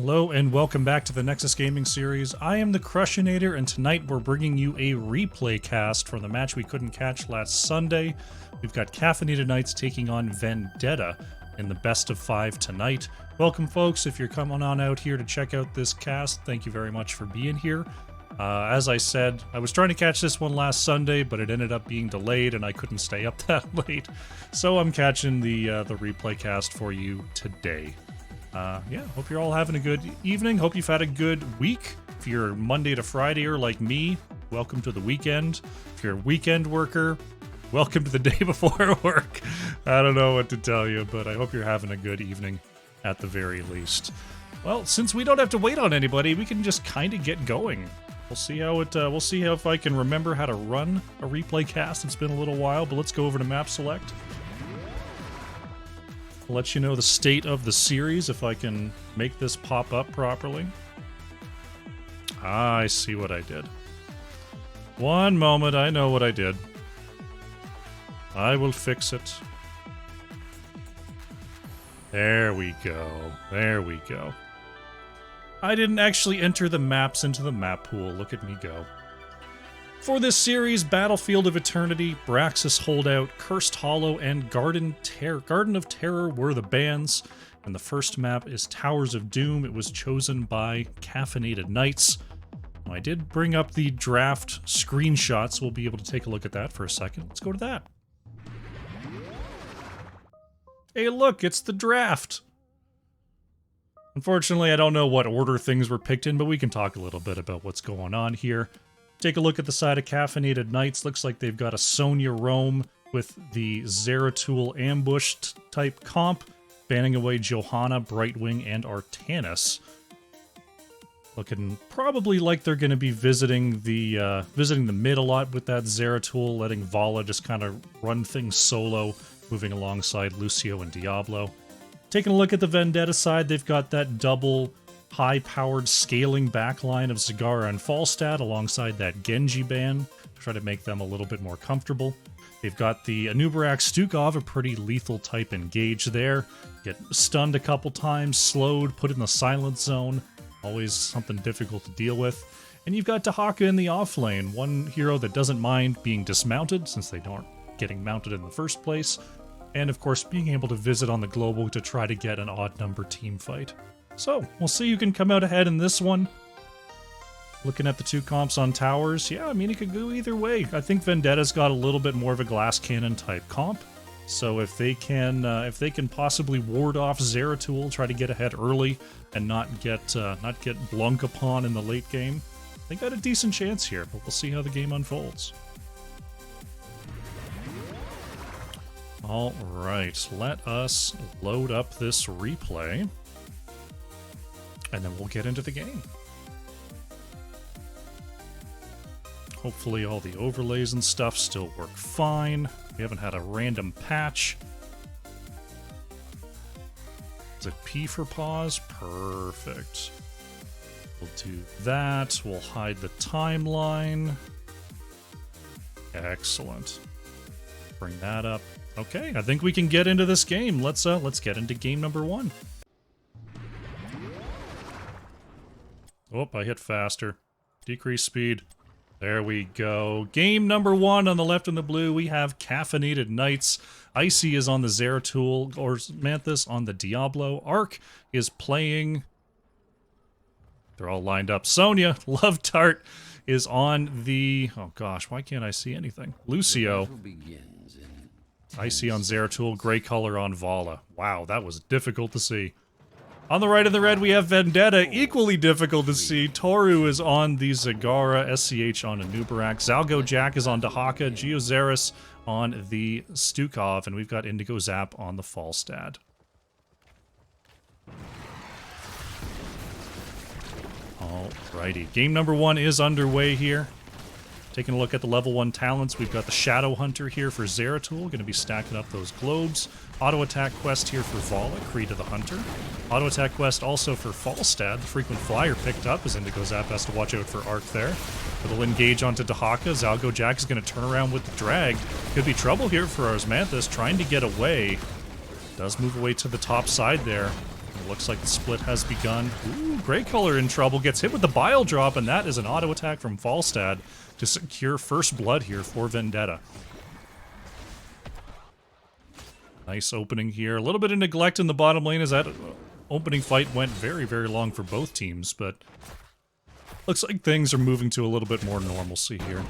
Hello and welcome back to the Nexus Gaming Series. I am the Crushinator, and tonight we're bringing you a replay cast from the match we couldn't catch last Sunday. We've got Caffeinated Knights taking on Vendetta in the best of 5 tonight. Welcome folks, if you're coming on out here to check out this cast, thank you very much for being here. As I said, I was trying to catch this one last Sunday, but it ended up being delayed and I couldn't stay up that late. So I'm catching the replay cast for you today. Yeah, hope you're all having a good evening. Hope you've had a good week. If you're Monday to Friday-er like me, welcome to the weekend. If you're a weekend worker, welcome to the day before work. I don't know what to tell you, but I hope you're having a good evening at the very least. Well, since we don't have to wait on anybody, we can just kind of get going. We'll see how if I can remember how to run a replay cast. It's been a little while, but let's go over to map select. I'll let you know the state of the series if I can make this pop up properly. I see what I did. One moment, I know what I did. I will fix it. There we go. There we go. I didn't actually enter the maps into the map pool. Look at me go. For this series, Battlefield of Eternity, Braxis Holdout, Cursed Hollow, and Garden of Terror were the bans, and the first map is Towers of Doom. It was chosen by Caffeinated Knights. I did bring up the draft screenshots. We'll be able to take a look at that for a second. Let's go to that. Hey look, it's the draft! Unfortunately, I don't know what order things were picked in, but we can talk a little bit about what's going on here. Take a look at the side of Caffeinated Knights. Looks like they've got a Sonya Roam with the Zeratul ambushed type comp, banning away Johanna, Brightwing, and Artanis. Looking probably like they're going to be visiting the mid a lot with that Zeratul, letting Vala just kind of run things solo, moving alongside Lucio and Diablo. Taking a look at the Vendetta side, they've got that double high-powered scaling backline of Zagara and Falstad alongside that Genji ban to try to make them a little bit more comfortable. They've got the Anubarak Stukov, a pretty lethal type engage there. Get stunned a couple times, slowed, put in the silent zone. Always something difficult to deal with. And you've got Dahaka in the off lane, one hero that doesn't mind being dismounted since they aren't getting mounted in the first place. And of course being able to visit on the global to try to get an odd number team fight. So, we'll see who can come out ahead in this one. Looking at the two comps on towers, yeah, I mean, it could go either way. I think Vendetta's got a little bit more of a glass cannon type comp. So if they can possibly ward off Zeratul, try to get ahead early, and not get blunk upon in the late game, they got a decent chance here. But we'll see how the game unfolds. All right, let us load up this replay. And then we'll get into the game. Hopefully all the overlays and stuff still work fine. We haven't had a random patch. Is it P for pause? Perfect. We'll do that. We'll hide the timeline. Excellent. Bring that up. Okay, I think we can get into this game. Let's get into game number 1. Oh, I hit faster. Decrease speed. There we go. Game number 1 on the left in the blue. We have Caffeinated Knights. Icy is on the Zeratul, or Manthus on the Diablo. Arc is playing... They're all lined up. Sonya, Love Tart, is on the... Oh gosh, why can't I see anything? Lucio. Icy on Zeratul, gray color on Vala. Wow, that was difficult to see. On the right of the red, we have Vendetta, equally difficult to see. Toru is on the Zagara, SCH on Anubarak, Zalgo Jack is on Dahaka, Geozaris on the Stukov, and we've got Indigo Zap on the Falstad. Alrighty, game number 1 is underway here. Taking a look at the level 1 talents, we've got the Shadow Hunter here for Zeratul, going to be stacking up those globes. Auto attack quest here for Vala, Creed of the Hunter. Auto attack quest also for Falstad, the frequent flyer picked up as Indigo Zap has to watch out for Arc there. It'll engage onto Dahaka. Zalgo Jack is going to turn around with the drag. Could be trouble here for Osmanthus trying to get away. Does move away to the top side there. looks like the split has begun. Ooh, Grey Color in trouble, gets hit with the Bile Drop, and that is an auto attack from Falstad to secure first blood here for Vendetta. Nice opening here. A little bit of neglect in the bottom lane as that opening fight went very, very long for both teams, but looks like things are moving to a little bit more normalcy here.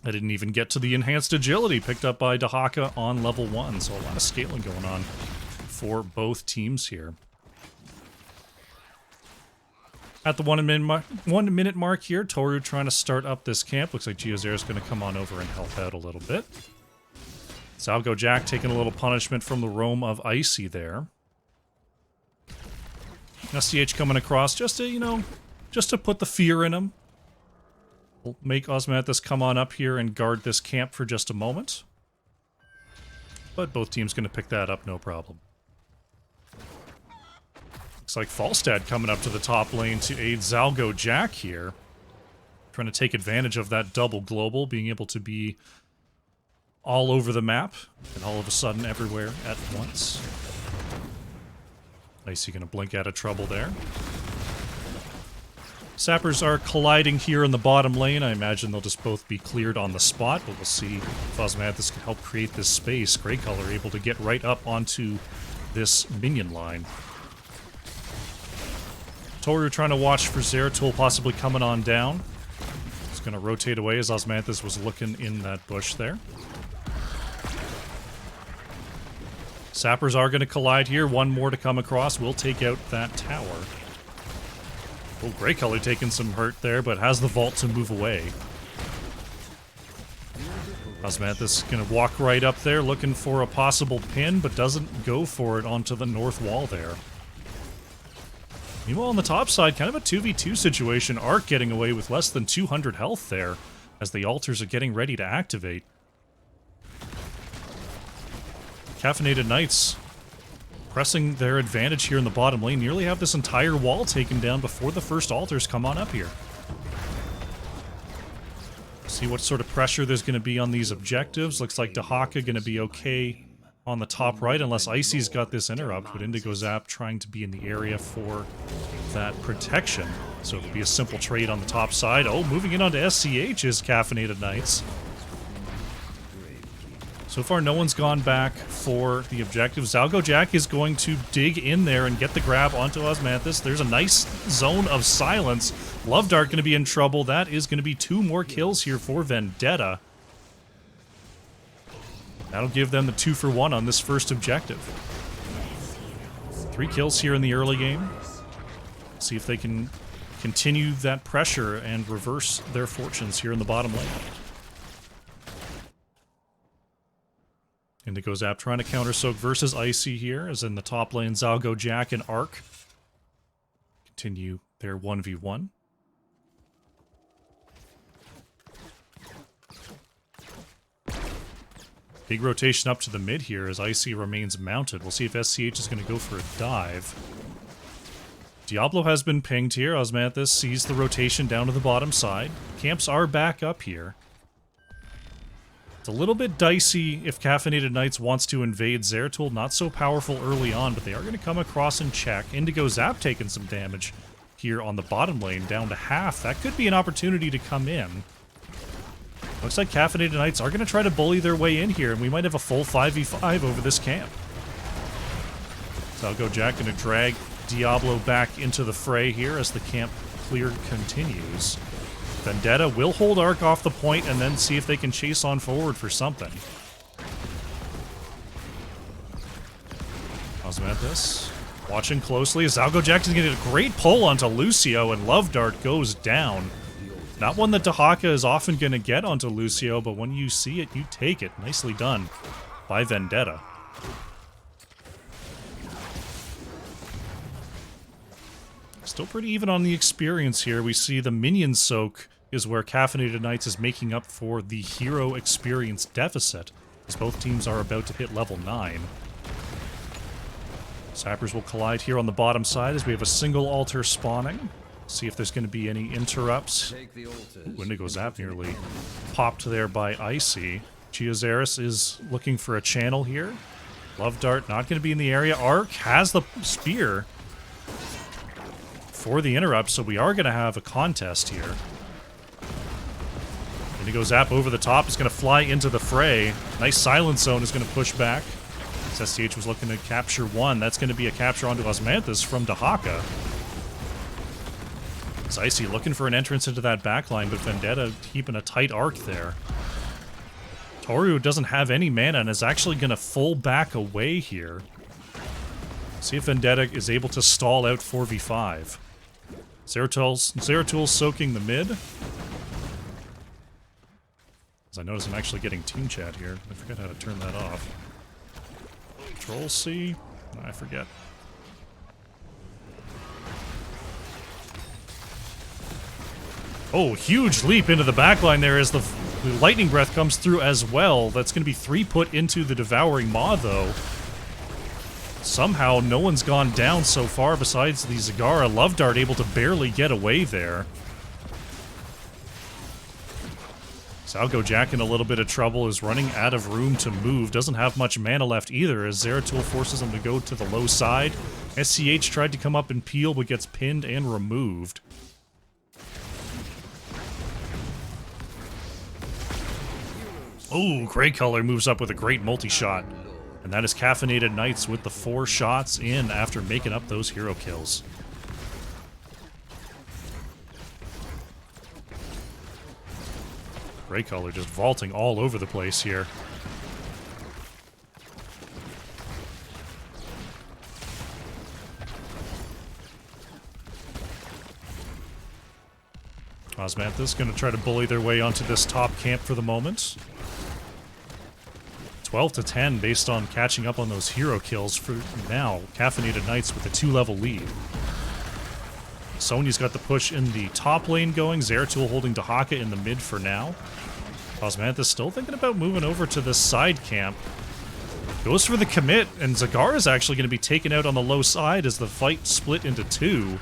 I didn't even get to the enhanced agility picked up by Dahaka on level 1, so a lot of scaling going on for both teams here. At the 1 minute mark here, Toru trying to start up this camp. Looks like Geozera's going to come on over and help out a little bit. Zalgo Jack taking a little punishment from the roam of Icy there. SCH coming across just to, you know, just to put the fear in him. We'll make Osmanthus come on up here and guard this camp for just a moment. But both teams going to pick that up, no problem. Looks like Falstad coming up to the top lane to aid Zalgo Jack here. Trying to take advantage of that double global, being able to be all over the map, and all of a sudden everywhere at once. Icy going to blink out of trouble there. Sappers are colliding here in the bottom lane. I imagine they'll just both be cleared on the spot, but we'll see if Osmanthus can help create this space. Grey Color able to get right up onto this minion line. Toru trying to watch for Zeratul possibly coming on down. He's going to rotate away as Osmanthus was looking in that bush there. Sappers are going to collide here. One more to come across. We'll take out that tower. Oh, Grey Color taking some hurt there, but has the vault to move away. Osmanthus gonna walk right up there, looking for a possible pin, but doesn't go for it onto the north wall there. Meanwhile, on the top side, kind of a 2v2 situation. Arc getting away with less than 200 health there, as the altars are getting ready to activate. Caffeinated Knights pressing their advantage here in the bottom lane. Nearly have this entire wall taken down before the first altars come on up here. See what sort of pressure there's going to be on these objectives. Looks like Dahaka going to be okay on the top right, unless Icy's got this interrupt, but Indigo Zap trying to be in the area for that protection. So it'll be a simple trade on the top side. Oh, moving in onto SCH is Caffeinated Knights. So far, no one's gone back for the objective. Zalgo Jack is going to dig in there and get the grab onto Osmanthus. There's a nice zone of silence. Love Dart going to be in trouble. That is going to be 2 more kills here for Vendetta. That'll give them the 2-for-1 on this first objective. 3 kills here in the early game. See if they can continue that pressure and reverse their fortunes here in the bottom lane. Indigo Zap trying to counter soak versus Icy here, as in the top lane, Zalgo Jack and Arc continue their 1v1. Big rotation up to the mid here as Icy remains mounted. We'll see if SCH is going to go for a dive. Diablo has been pinged here. Osmanthus sees the rotation down to the bottom side. Camps are back up here. It's a little bit dicey if Caffeinated Knights wants to invade Zeratul. Not so powerful early on, but they are going to come across and check. Indigo Zap taking some damage here on the bottom lane, down to half. That could be an opportunity to come in. Looks like Caffeinated Knights are going to try to bully their way in here, and we might have a full 5v5 over this camp. Zalgo Jack going to drag Diablo back into the fray here as the camp clear continues. Vendetta will hold Arc off the point and then see if they can chase on forward for something. Osmanthus watching closely as Zalgo Jackson's going to get a great pull onto Lucio, and Love Dart goes down. Not one that Dahaka is often going to get onto Lucio, but when you see it, you take it. Nicely done by Vendetta. Still pretty even on the experience here. We see the minion soak is where Caffeinated Knights is making up for the hero experience deficit, as both teams are about to hit level 9. Sappers will collide here on the bottom side as we have a single altar spawning. See if there's going to be any interrupts. Ooh, Indigo Zap nearly popped there by Icy. Geozaris is looking for a channel here. Love Dart not going to be in the area. Arc has the spear for the interrupt, so we are going to have a contest here. Indigo Zap over the top is going to fly into the fray. Nice Silence Zone is going to push back. SCH was looking to capture one. That's going to be a capture onto Osmanthus from Dahaka. It's Icy looking for an entrance into that backline, but Vendetta keeping a tight arc there. Toru doesn't have any mana and is actually going to full back away here. See if Vendetta is able to stall out 4v5. Zeratul soaking the mid. As I notice I'm actually getting team chat here. I forget how to turn that off. Control C? No, I forget. Oh, huge leap into the backline there as the Lightning Breath comes through as well. That's going to be 3 put into the Devouring Maw, though. Somehow, no one's gone down so far besides the Zagara. Love Dart able to barely get away there. Zalgo Jack in a little bit of trouble, is running out of room to move. Doesn't have much mana left either, as Zeratul forces him to go to the low side. SCH tried to come up and peel, but gets pinned and removed. Oh, Grey Color moves up with a great multi-shot. And that is Caffeinated Knights with the 4 shots in after making up those hero kills. Grey Color just vaulting all over the place here. Osmanthus going to try to bully their way onto this top camp for the moment. 12 to 10 based on catching up on those hero kills for now. Caffeinated Knights with a 2-level lead. Sonya's got the push in the top lane going. Zeratul holding Dahaka in the mid for now. Osmanthus still thinking about moving over to this side camp. Goes for the commit, and Zagara is actually going to be taken out on the low side as the fight split into 2.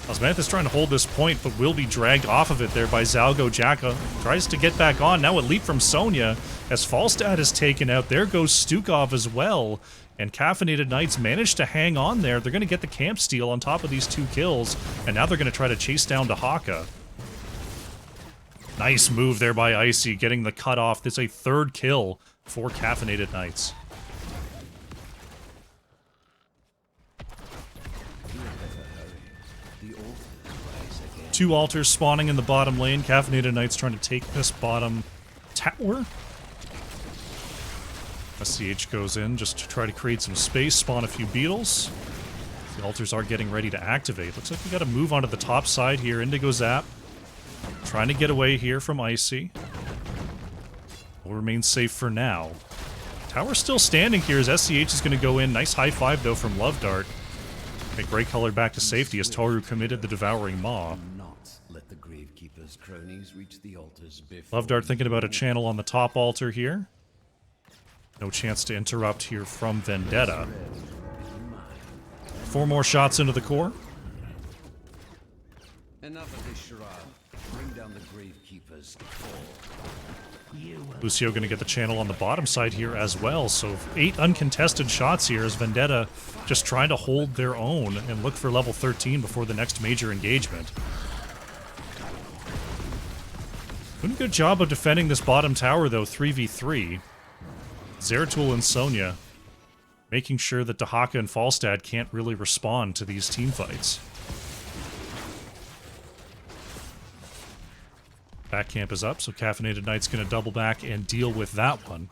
Osmanthus trying to hold this point, but will be dragged off of it there by Zalgo Jacka. Tries to get back on. Now a leap from Sonya as Falstad is taken out. There goes Stukov as well. And Caffeinated Knights managed to hang on there. They're going to get the camp steal on top of these 2 kills. And now they're going to try to chase down Dahaka. Nice move there by Icy, getting the cut off. This is a 3rd kill for Caffeinated Knights. Two altars spawning in the bottom lane. Caffeinated Knights trying to take this bottom tower. SCH goes in just to try to create some space, spawn a few beetles. The altars are getting ready to activate. Looks like we got to move onto the top side here. Indigo Zap trying to get away here from Icy. Will remain safe for now. Tower still standing here as SCH is going to go in. Nice high five though from Love Dart. Get Grey Color back to safety as Toru committed the Devouring Maw. Love Dart thinking about a channel on the top altar here. No chance to interrupt here from Vendetta. 4 more shots into the core. Enough of this charade. Bring down the Gravekeeper's fall. Lucio going to get the channel on the bottom side here as well, so 8 uncontested shots here as Vendetta just trying to hold their own and look for level 13 before the next major engagement. Doing a good job of defending this bottom tower though, 3v3. Zeratul and Sonya making sure that Dahaka and Falstad can't really respond to these team fights. Back camp is up, so Caffeinated Knight's going to double back and deal with that one.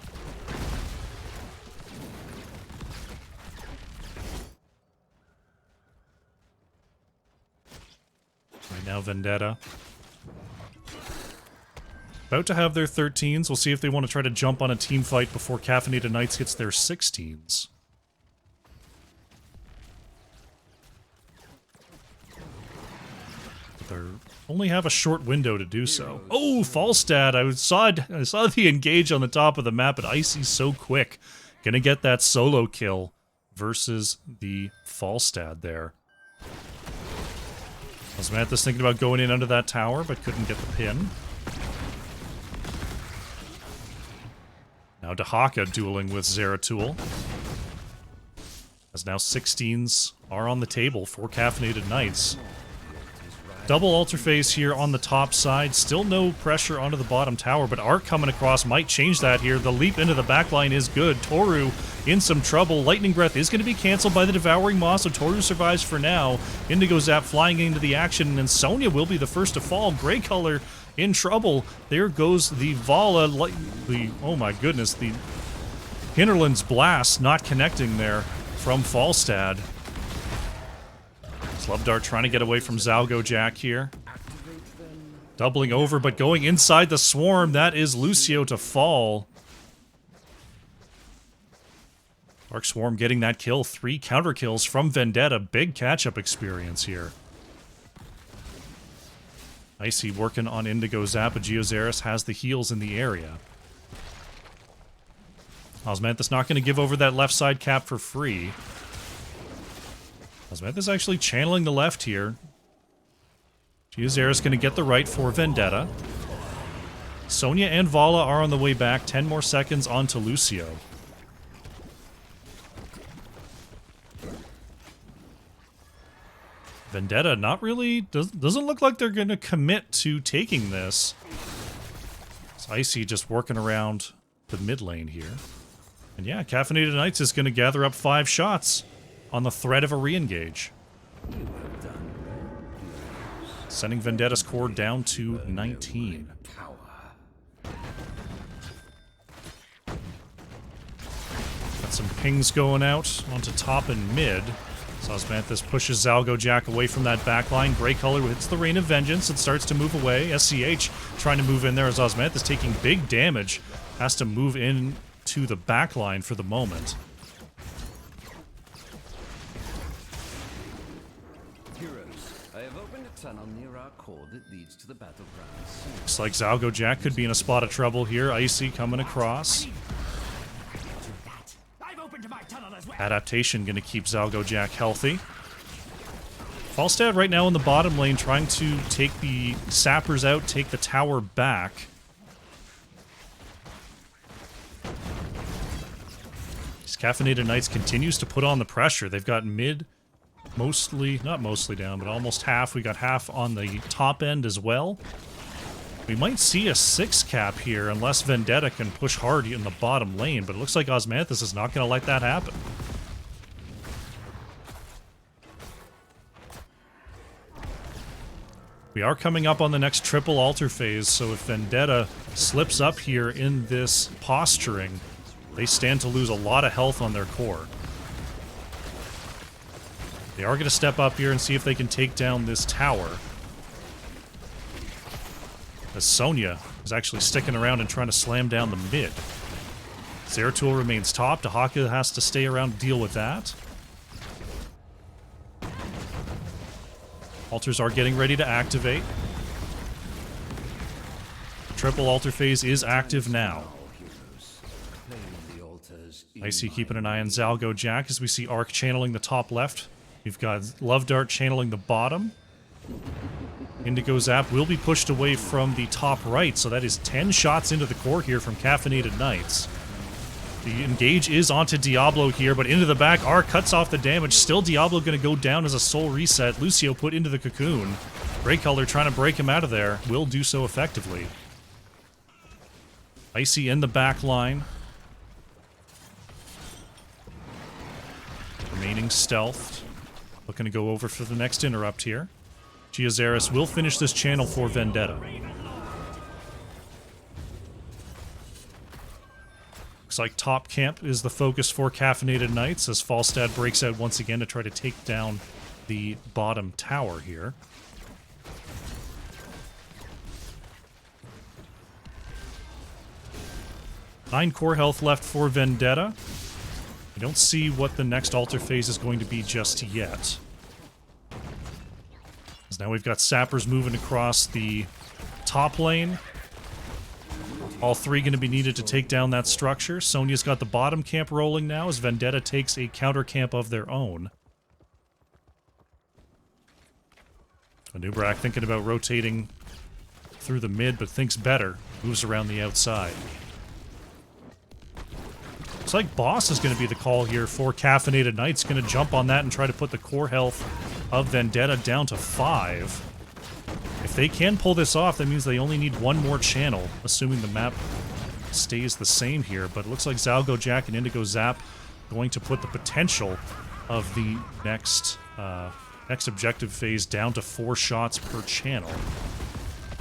Right now, Vendetta about to have their 13s. We'll see if they want to try to jump on a team fight before Caffeinated Knights hits their 16s. But they're only have a short window to do so. Oh, Falstad! I saw the engage on the top of the map, but Icy's so quick. Gonna get that solo kill versus the Falstad there. Osmanthus thinking about going in under that tower, but couldn't get the pin. Now Dahaka dueling with Zeratul. As now 16s are on the table for Caffeinated Knights. Double altar phase here on the top side. Still no pressure onto the bottom tower, but Arc coming across might change that here. The leap into the backline is good. Toru in some trouble. Lightning Breath is going to be canceled by the Devouring Maw, so Toru survives for now. Indigo Zap flying into the action, and Sonya will be the first to fall. Grey Color in trouble. There goes the Vala. Oh my goodness, the Hinterland's Blast not connecting there from Falstad. Love Dart trying to get away from Zalgo Jack here. Doubling over, but going inside the swarm. That is Lucio to fall. Dark Swarm getting that kill. 3 counter kills from Vendetta. Big catch-up experience here. Icy working on Indigo Zap, but Geozaris has the heals in the area. Osmanthus not going to give over that left side cap for free. Osmanthus actually channeling the left here. Geozaris going to get the right for Vendetta. Sonya and Vala are on the way back. 10 more seconds onto Lucio. Vendetta not really... doesn't look like they're going to commit to taking this. It's Icy just working around the mid lane here. And yeah, Caffeinated Knights is going to gather up 5 shots on the threat of a re-engage. Sending Vendetta's core down to 19. Got some pings going out onto top and mid. Osmanthus pushes Zalgo Jack away from that backline. Grey Color hits the Rain of Vengeance and starts to move away. SCH trying to move in there as Osmanthus taking big damage. Has to move in to the backline for the moment. Tunnel near our core that leads to the battlegrounds. Looks like Zalgo Jack could be in a spot of trouble here. Icy coming across. Adaptation gonna keep Zalgo Jack healthy. Falstad right now in the bottom lane trying to take the sappers out, take the tower back. These Caffeinated Knights continues to put on the pressure. They've got mid mostly, not mostly down, but almost half. We got half on the top end as well. We might see a 6 cap here unless Vendetta can push hard in the bottom lane, but it looks like Osmanthus is not going to let that happen. We are coming up on the next triple altar phase, so if Vendetta slips up here in this posturing, they stand to lose a lot of health on their core. They are going to step up here and see if they can take down this tower. As Sonya is actually sticking around and trying to slam down the mid. Zeratul remains top. Dahaka has to stay around to deal with that. Altars are getting ready to activate. The triple altar phase is active now. Icy keeping an eye on Zalgo Jack as we see Arc channeling the top left. We've got Love Dart channeling the bottom. Indigo Zap will be pushed away from the top right, so that is 10 shots into the core here from Caffeinated Knights. The engage is onto Diablo here, but into the back, Arc cuts off the damage. Still Diablo going to go down as a soul reset. Lucio put into the cocoon. Grey Color trying to break him out of there. Will do so effectively. Icy in the back line. Remaining stealthed. Looking to go over for the next interrupt here. Geozaris will finish this channel for Vendetta. Looks like top camp is the focus for Caffeinated Knights as Falstad breaks out once again to try to take down the bottom tower here. Nine core health left for Vendetta. I don't see what the next altar phase is going to be just yet. As now we've got sappers moving across the top lane. All 3 going to be needed to take down that structure. Sonya's got the bottom camp rolling now as Vendetta takes a counter camp of their own. Anubrak thinking about rotating through the mid, but thinks better. Moves around the outside. Looks like Boss is going to be the call here for Caffeinated Knights. Going to jump on that and try to put the core health of Vendetta down to 5. If they can pull this off, that means they only need one more channel, assuming the map stays the same here. But it looks like Zalgo Jack and Indigo Zap going to put the potential of the next objective phase down to 4 shots per channel.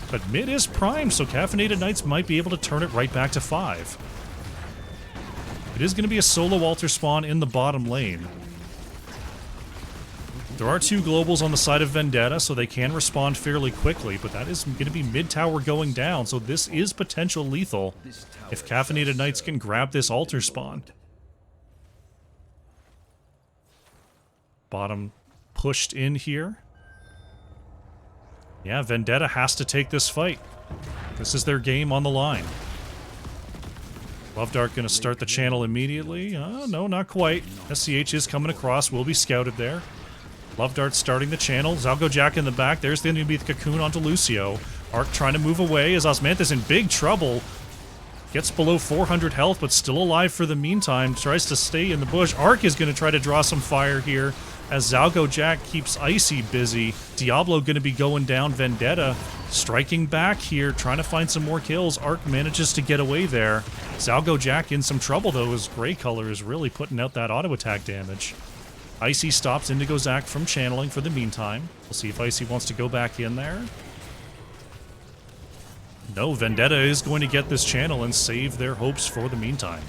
But mid is primed, so Caffeinated Knights might be able to turn it right back to 5. It is going to be a solo altar spawn in the bottom lane. There are 2 globals on the side of Vendetta, so they can respond fairly quickly, but that is going to be mid-tower going down, so this is potential lethal if Caffeinated Knights can grab this altar spawn. Bottom pushed in here. Yeah, Vendetta has to take this fight. This is their game on the line. Love Dart going to start the channel immediately. No, not quite. SCH is coming across, will be scouted there. Love Dart starting the channel. Zalgo Jack in the back. There's going to be the cocoon onto Lucio. Arc trying to move away as Osmanthus in big trouble. Gets below 400 health, but still alive for the meantime. Tries to stay in the bush. Arc is going to try to draw some fire here as Zalgo Jack keeps Icy busy. Diablo going to be going down. Vendetta striking back here, trying to find some more kills. Arc manages to get away there. Zalgo Jack in some trouble, though, as Grey Color is really putting out that auto-attack damage. Icy stops Indigo Zac from channeling for the meantime. We'll see if Icy wants to go back in there. No, Vendetta is going to get this channel and save their hopes for the meantime.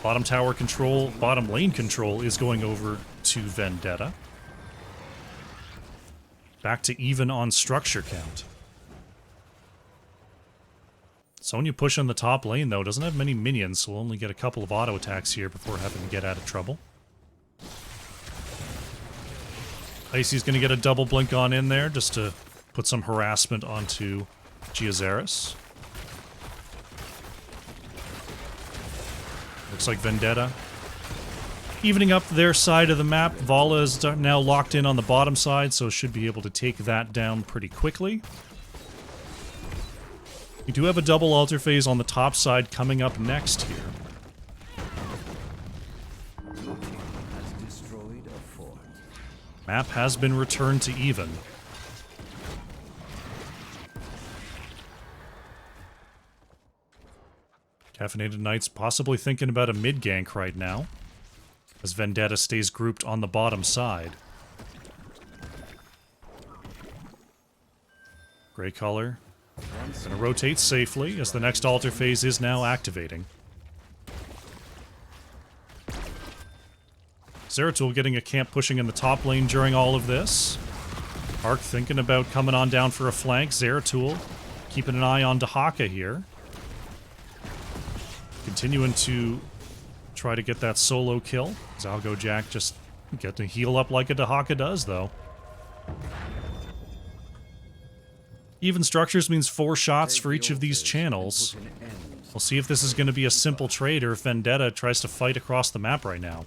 Bottom tower control, bottom lane control is going over to Vendetta. Back to even on structure count. Sonya pushing the top lane, though. Doesn't have many minions, so we'll only get a couple of auto attacks here before having to get out of trouble. Icy's going to get a double blink on in there just to put some harassment onto Giazaris. Looks like Vendetta evening up their side of the map. Vala is now locked in on the bottom side, so should be able to take that down pretty quickly. We do have a double altar phase on the top side coming up next here. Map has been returned to even. Caffeinated Knights possibly thinking about a mid-gank right now, as Vendetta stays grouped on the bottom side. Grey Color gonna rotate safely, as the next altar phase is now activating. Zeratul getting a camp pushing in the top lane during all of this. Arc thinking about coming on down for a flank. Zeratul keeping an eye on Dahaka here. Continuing to try to get that solo kill. Zalgo Jack just get to heal up like a Dahaka does, though. Even structures means 4 shots for each of these channels. We'll see if this is going to be a simple trade or if Vendetta tries to fight across the map right now.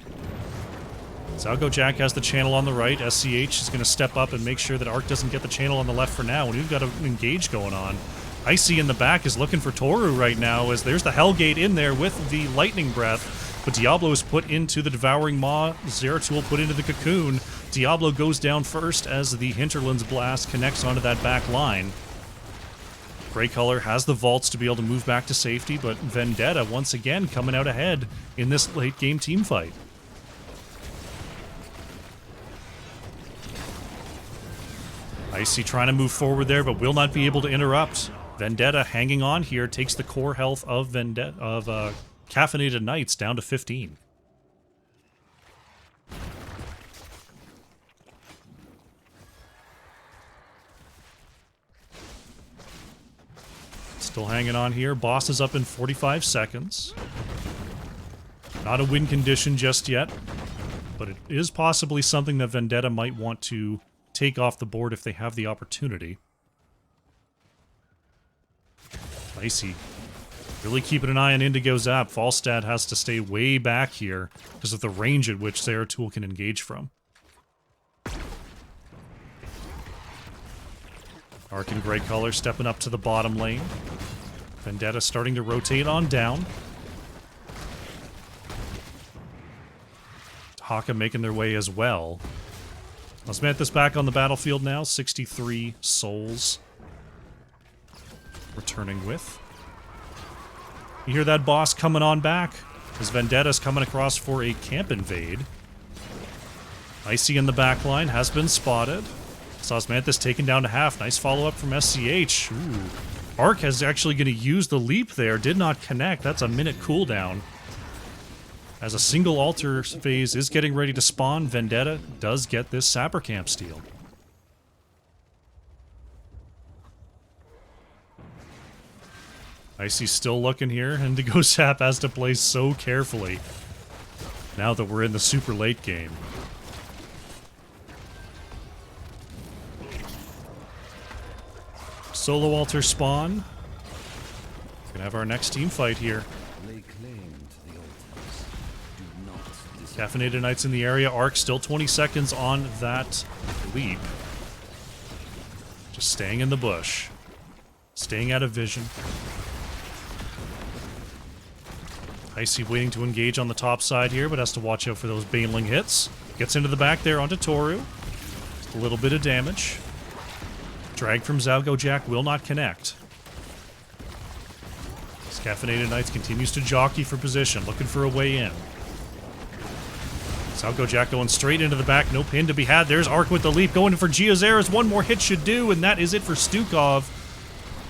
Zalgo Jack has the channel on the right. SCH is going to step up and make sure that Arc doesn't get the channel on the left for now, and we've got an engage going on. Icy in the back is looking for Toru right now, as there's the Hellgate in there with the Lightning Breath, but Diablo is put into the Devouring Maw, Zeratul put into the Cocoon. Diablo goes down first as the Hinterland's Blast connects onto that back line. Grey Color has the vaults to be able to move back to safety, but Vendetta once again coming out ahead in this late game team fight. Icy trying to move forward there, but will not be able to interrupt. Vendetta hanging on here, takes the core health of Caffeinated Knights down to 15. Still hanging on here. Boss is up in 45 seconds. Not a win condition just yet, but it is possibly something that Vendetta might want to take off the board if they have the opportunity. Icy really keeping an eye on Indigo Zap. Falstad has to stay way back here because of the range at which Zeratul can engage from. Arc and Grey Color stepping up to the bottom lane. Vendetta starting to rotate on down. Haka making their way as well. Osmanthus back on the battlefield now. 63 souls. Returning with. You hear that boss coming on back. As Vendetta's coming across for a camp invade. Icy in the back line has been spotted. Osmanthus taken down to half. Nice follow-up from SCH. Ooh. Arc is actually going to use the leap there. Did not connect. That's a minute cooldown. As a single altar phase is getting ready to spawn, Vendetta does get this Sapper Camp steal. Icy's still looking here, and Indigo Sap has to play so carefully now that we're in the super late game. Solo altar spawn. Gonna have our next team fight here. Lay claim to the altars. Do not dis- Caffeinated Knights in the area. Arc still 20 seconds on that leap. Just staying in the bush. Staying out of vision. Icy waiting to engage on the top side here, but has to watch out for those baneling hits. Gets into the back there onto Toru. Just a little bit of damage. Drag from Zalgo Jack will not connect. This Caffeinated Knights continues to jockey for position, looking for a way in. Zalgo Jack going straight into the back, no pin to be had. There's Arc with the leap, going for Geozaris. One more hit should do, and that is it for Stukov.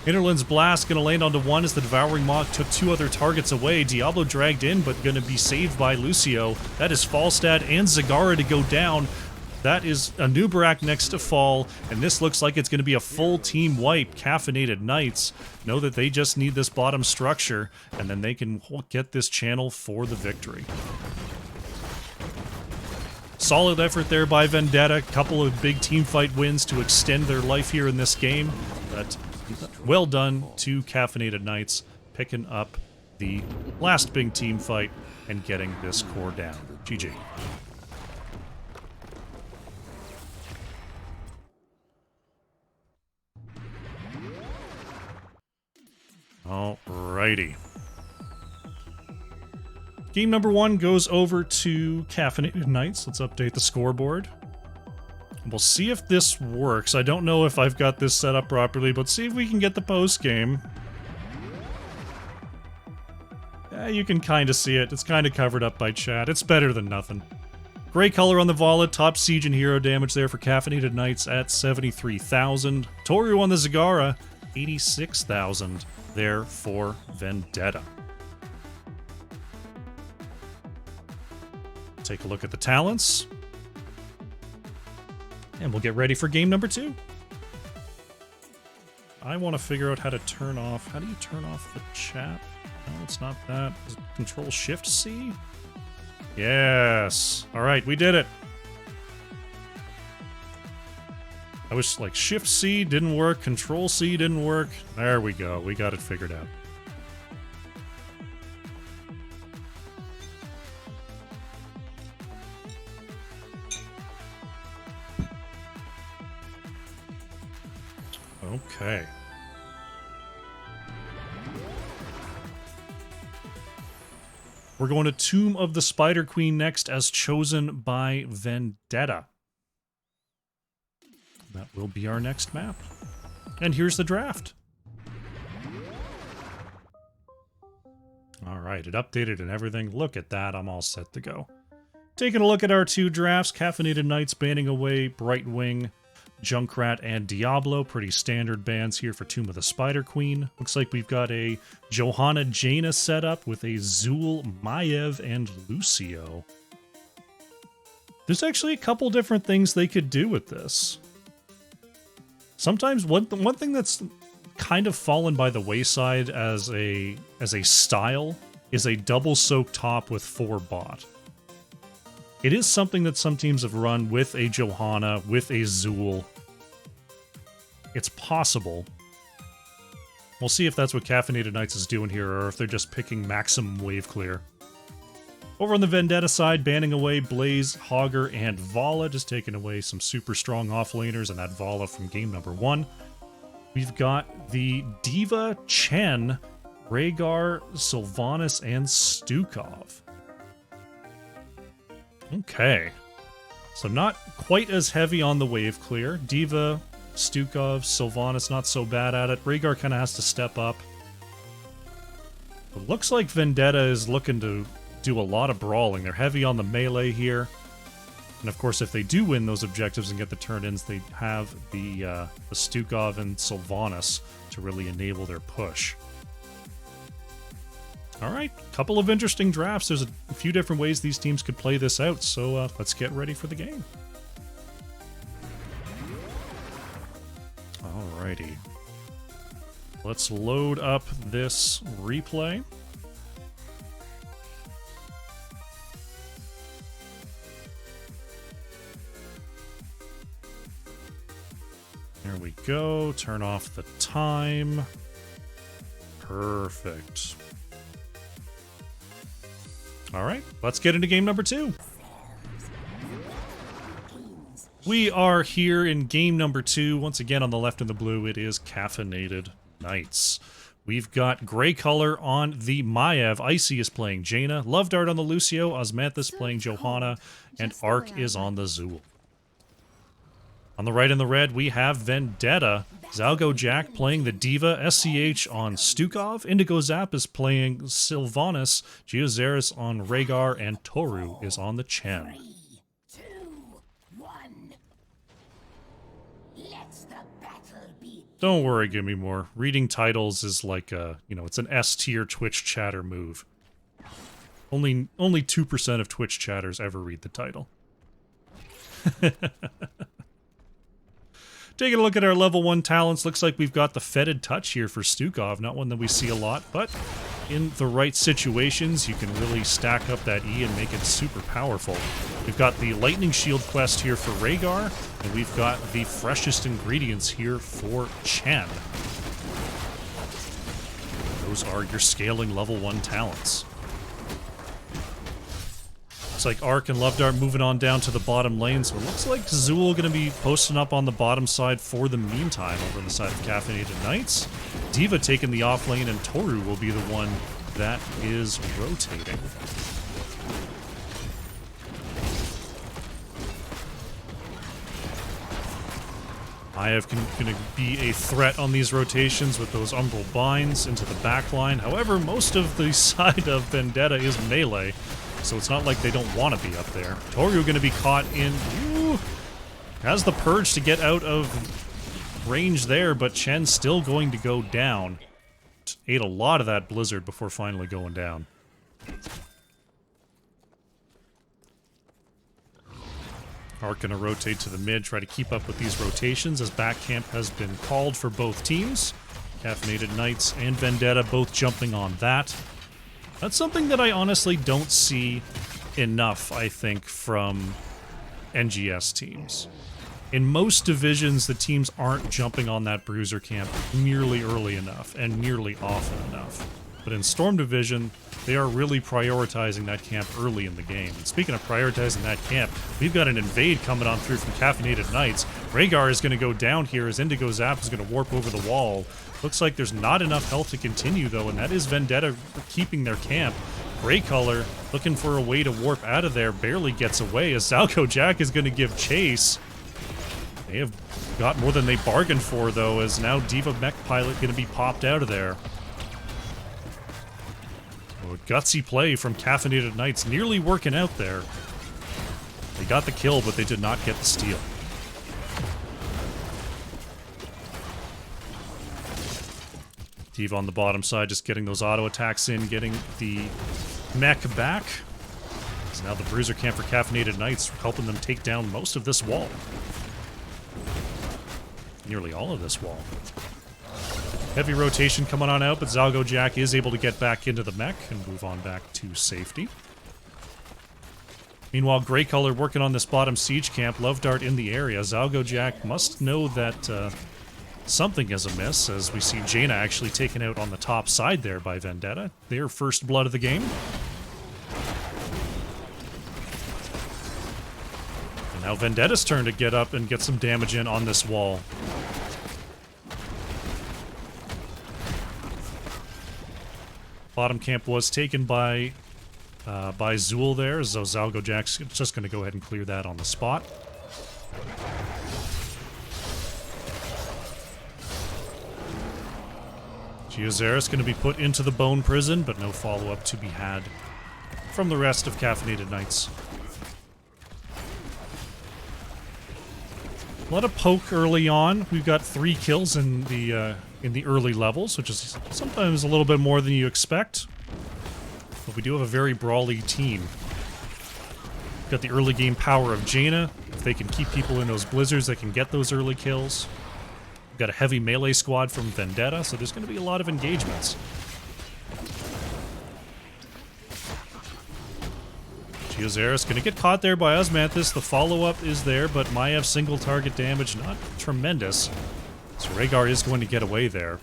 Interland's Blast going to land onto one as the Devouring Maw took two other targets away. Diablo dragged in, but going to be saved by Lucio. That is Falstad and Zagara to go down. That is a Nubarak next to fall, and this looks like it's going to be a full team wipe. Caffeinated Knights know that they just need this bottom structure, and then they can get this channel for the victory. Solid effort there by Vendetta. Couple of big team fight wins to extend their life here in this game. But well done to Caffeinated Knights, picking up the last big team fight and getting this core down. GG. Alrighty. Game number one goes over to Caffeinated Knights. Let's update the scoreboard. We'll see if this works. I don't know if I've got this set up properly, but see if we can get the post game. Yeah, you can kind of see it. It's kind of covered up by chat. It's better than nothing. Grey Color on the Vala, top siege and hero damage there for Caffeinated Knights at 73,000. Toru on the Zagara, 86,000 there for Vendetta. Take a look at the talents. And we'll get ready for game number two. I want to figure out how to turn off... How do you turn off the chat? No, it's not that. Is it Control-Shift-C? Yes. Alright, we did it. I was like, Shift-C didn't work, Control-C didn't work. There we go. We got it figured out. Okay. We're going to Tomb of the Spider Queen next, as chosen by Vendetta. That will be our next map. And here's the draft. Alright, it updated and everything. Look at that, I'm all set to go. Taking a look at our two drafts. Caffeinated Knights banning away Brightwing, Junkrat, and Diablo. Pretty standard bans here for Tomb of the Spider Queen. Looks like we've got a Johanna Jaina setup with a Zul, Maiev, and Lucio. There's actually a couple different things they could do with this. Sometimes one thing that's kind of fallen by the wayside as a style is a double soak top with 4 bot. It is something that some teams have run with a Johanna, with a Zul. It's possible. We'll see if that's what Caffeinated Knights is doing here, or if they're just picking maximum wave clear. Over on the Vendetta side, banning away Blaze, Hogger, and Vala, just taking away some super strong offlaners and that Vala from game number 1. we've got the Diva, Chen, Rhaegar, Sylvanas, and Stukov. Okay. So not quite as heavy on the wave clear. Diva, Stukov, Sylvanas not so bad at it. Rhaegar kind of has to step up. It looks like Vendetta is looking to do a lot of brawling. They're heavy on the melee here. And of course, if they do win those objectives and get the turn-ins, they have the Stukov and Sylvanas to really enable their push. All right, couple of interesting drafts. There's a few different ways these teams could play this out, so let's get ready for the game. Alrighty. Let's load up this replay. There we go. Turn off the time. Perfect. All right, let's get into game number 2. We are here in game number 2. Once again, on the left in the blue, it is Caffeinated Knights. We've got gray color on the Maiev. Icy is playing Jaina. Love Dart on the Lucio. Osmanthus playing Johanna. And Ark is on the Zool. On the right in the red, we have Vendetta. Zalgo Jack playing the Diva. SCH on Stukov. Indigo Zap is playing Sylvanas. Geozaris on Rhaegar. And Toru is on the Chen. 3, 2, 1. Let the battle be. Don't worry, give me more. Reading titles is like a, it's an S-tier Twitch chatter move. Only 2% of Twitch chatters ever read the title. Taking a look at our level 1 talents, looks like we've got the Fetid Touch here for Stukov, not one that we see a lot, but in the right situations, you can really stack up that E and make it super powerful. We've got the Lightning Shield quest here for Rhaegar, and we've got the freshest ingredients here for Chen. Those are your scaling level 1 talents. Looks like Ark and Love Dart moving on down to the bottom lane, so it looks like Zool going to be posting up on the bottom side for the meantime over on the side of Caffeinated Knights. Diva taking the off lane, and Toru will be the one that is rotating. Maiev going to be a threat on these rotations with those Umbral Binds into the backline. However, most of the side of Vendetta is melee, so it's not like they don't want to be up there. Toru going to be caught in... Ooh, has the Purge to get out of range there, but Chen's still going to go down. Ate a lot of that Blizzard before finally going down. Ark going to rotate to the mid, try to keep up with these rotations as back camp has been called for both teams. Caffeinated Knights and Vendetta both jumping on that. That's something that I honestly don't see enough, I think, from NGS teams. In most divisions, the teams aren't jumping on that bruiser camp nearly early enough and nearly often enough. But in Storm Division, they are really prioritizing that camp early in the game. And speaking of prioritizing that camp, we've got an invade coming on through from Caffeinated Knights. Rhaegar is going to go down here as Indigo Zap is going to warp over the wall. Looks like there's not enough health to continue, though, and that is Vendetta keeping their camp. Gray color looking for a way to warp out of there, barely gets away as Zalco Jack is going to give chase. They have got more than they bargained for, though, as now Diva Mech Pilot going to be popped out of there. Oh, gutsy play from Caffeinated Knights, nearly working out there. They got the kill, but they did not get the steal. Diva on the bottom side, just getting those auto attacks in, getting the mech back. So now the bruiser camp for Caffeinated Knights, helping them take down most of this wall. Nearly all of this wall. Heavy rotation coming on out, but Zalgo Jack is able to get back into the mech and move on back to safety. Meanwhile, Grey Color working on this bottom siege camp, Love Dart in the area. Zalgo Jack must know that something is amiss, as we see Jaina actually taken out on the top side there by Vendetta. Their first blood of the game. Now Vendetta's turn to get up and get some damage in on this wall. Bottom camp was taken by Zool there, so Zalgo Jack's just going to go ahead and clear that on the spot. Geozaris going to be put into the bone prison, but no follow-up to be had from the rest of Caffeinated Knights. A lot of poke early on. We've got 3 kills in the early levels, which is sometimes a little bit more than you expect. But we do have a very brawly team. Got the early game power of Jaina. If they can keep people in those blizzards, they can get those early kills. We've got a heavy melee squad from Vendetta, so there's going to be a lot of engagements. Geozaris going to get caught there by Osmanthus. The follow-up is there, but Maiev single target damage, not tremendous. So Rhaegar is going to get away there.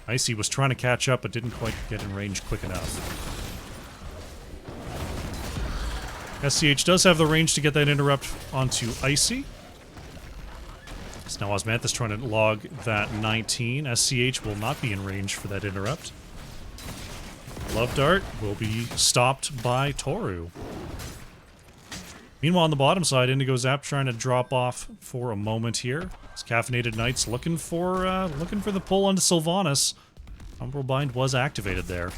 Icy was trying to catch up, but didn't quite get in range quick enough. SCH does have the range to get that interrupt onto Icy. So now Osmanthus trying to log that 19. SCH will not be in range for that interrupt. Love Dart will be stopped by Toru. Meanwhile, on the bottom side, Indigo Zap trying to drop off for a moment here. It's Caffeinated Knights looking for the pull onto Sylvanas. Umbral Bind was activated there.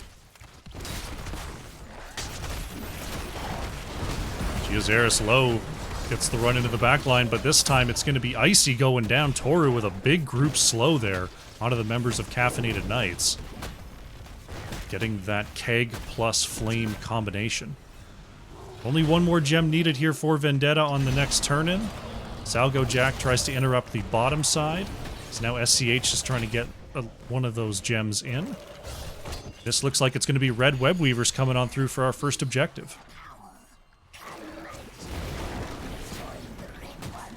Geozaris low gets the run into the back line, but this time it's going to be Icy going down. Toru with a big group slow there onto the members of Caffeinated Knights. Getting that keg plus flame combination. Only one more gem needed here for Vendetta on the next turn-in. Zalgo Jack tries to interrupt the bottom side. So now SCH is trying to get one of those gems in. This looks like it's going to be Red Web Weavers coming on through for our first objective.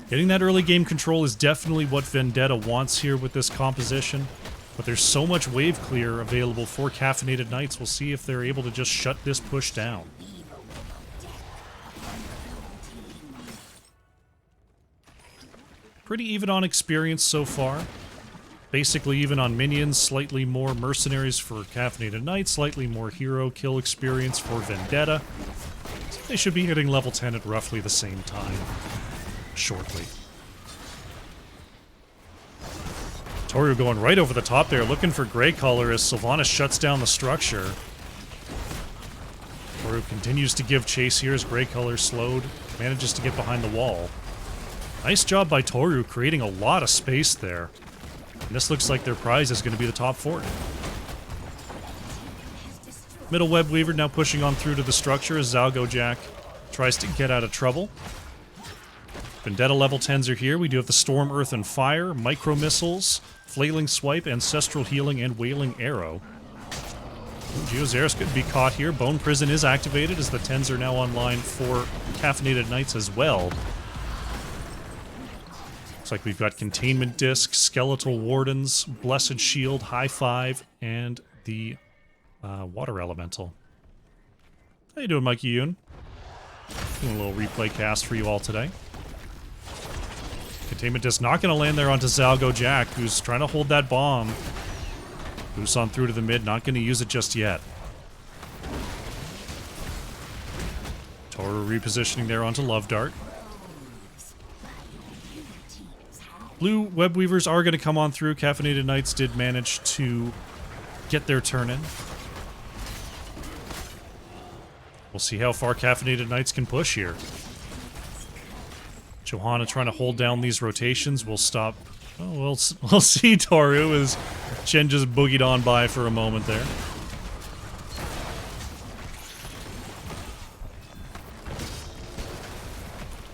Getting that early game control is definitely what Vendetta wants here with this composition. But there's so much wave clear available for Caffeinated Knights. We'll see if they're able to just shut this push down. Pretty even on experience so far. Basically even on minions, slightly more mercenaries for Caffeinated Knights, slightly more hero kill experience for Vendetta. So they should be hitting level 10 at roughly the same time, shortly. Toru going right over the top there, looking for Grey Color as Sylvanas shuts down the structure. Toru continues to give chase here as Grey Color slowed, manages to get behind the wall. Nice job by Toru creating a lot of space there. And this looks like their prize is going to be the top fort. Middle Web Weaver now pushing on through to the structure as Zalgo Jack tries to get out of trouble. Vendetta level 10s are here. We do have the Storm, Earth, and Fire, Micro Missiles, Flailing Swipe, Ancestral Healing, and Wailing Arrow. Geozaris could be caught here. Bone Prison is activated as the 10s are now online for Caffeinated Knights as well. Looks like we've got Containment Disc, Skeletal Wardens, Blessed Shield, High Five, and the Water Elemental. How you doing, Mikey Yoon? Doing a little replay cast for you all today. Containment Disc not going to land there onto Zalgo Jack, who's trying to hold that bomb. Boost on through to the mid, not going to use it just yet. Toru repositioning there onto Love Dart. Blue Web Weavers are going to come on through. Caffeinated Knights did manage to get their turn in. We'll see how far Caffeinated Knights can push here. Johanna trying to hold down these rotations. We'll stop. Oh, we'll see Toru as Chen just boogied on by for a moment there.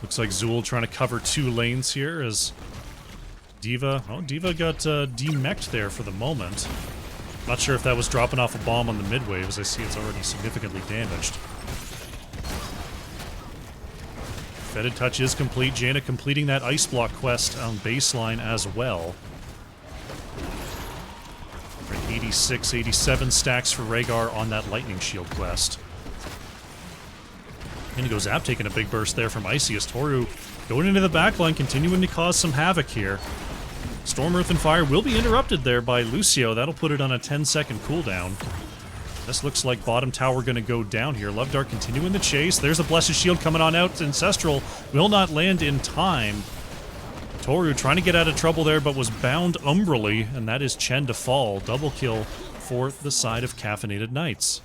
Looks like Zool trying to cover 2 lanes here as Diva... Oh, Diva got demech'd there for the moment. Not sure if that was dropping off a bomb on the mid-wave, as I see it's already significantly damaged. Fetid Touch is complete. Jaina completing that Ice Block quest on baseline as well. 86, 87 stacks for Rhaegar on that Lightning Shield quest. Indigo Zap taking a big burst there from Icy as Toru going into the backline, continuing to cause some havoc here. Storm, Earth, and Fire will be interrupted there by Lucio. That'll put it on a 10-second cooldown. This looks like bottom tower going to go down here. Love Dart continuing the chase. There's a Blessed Shield coming on out. Ancestral will not land in time. Toru trying to get out of trouble there, but was bound umbrally, and that is Chen to fall. Double kill for the side of Caffeinated Knights.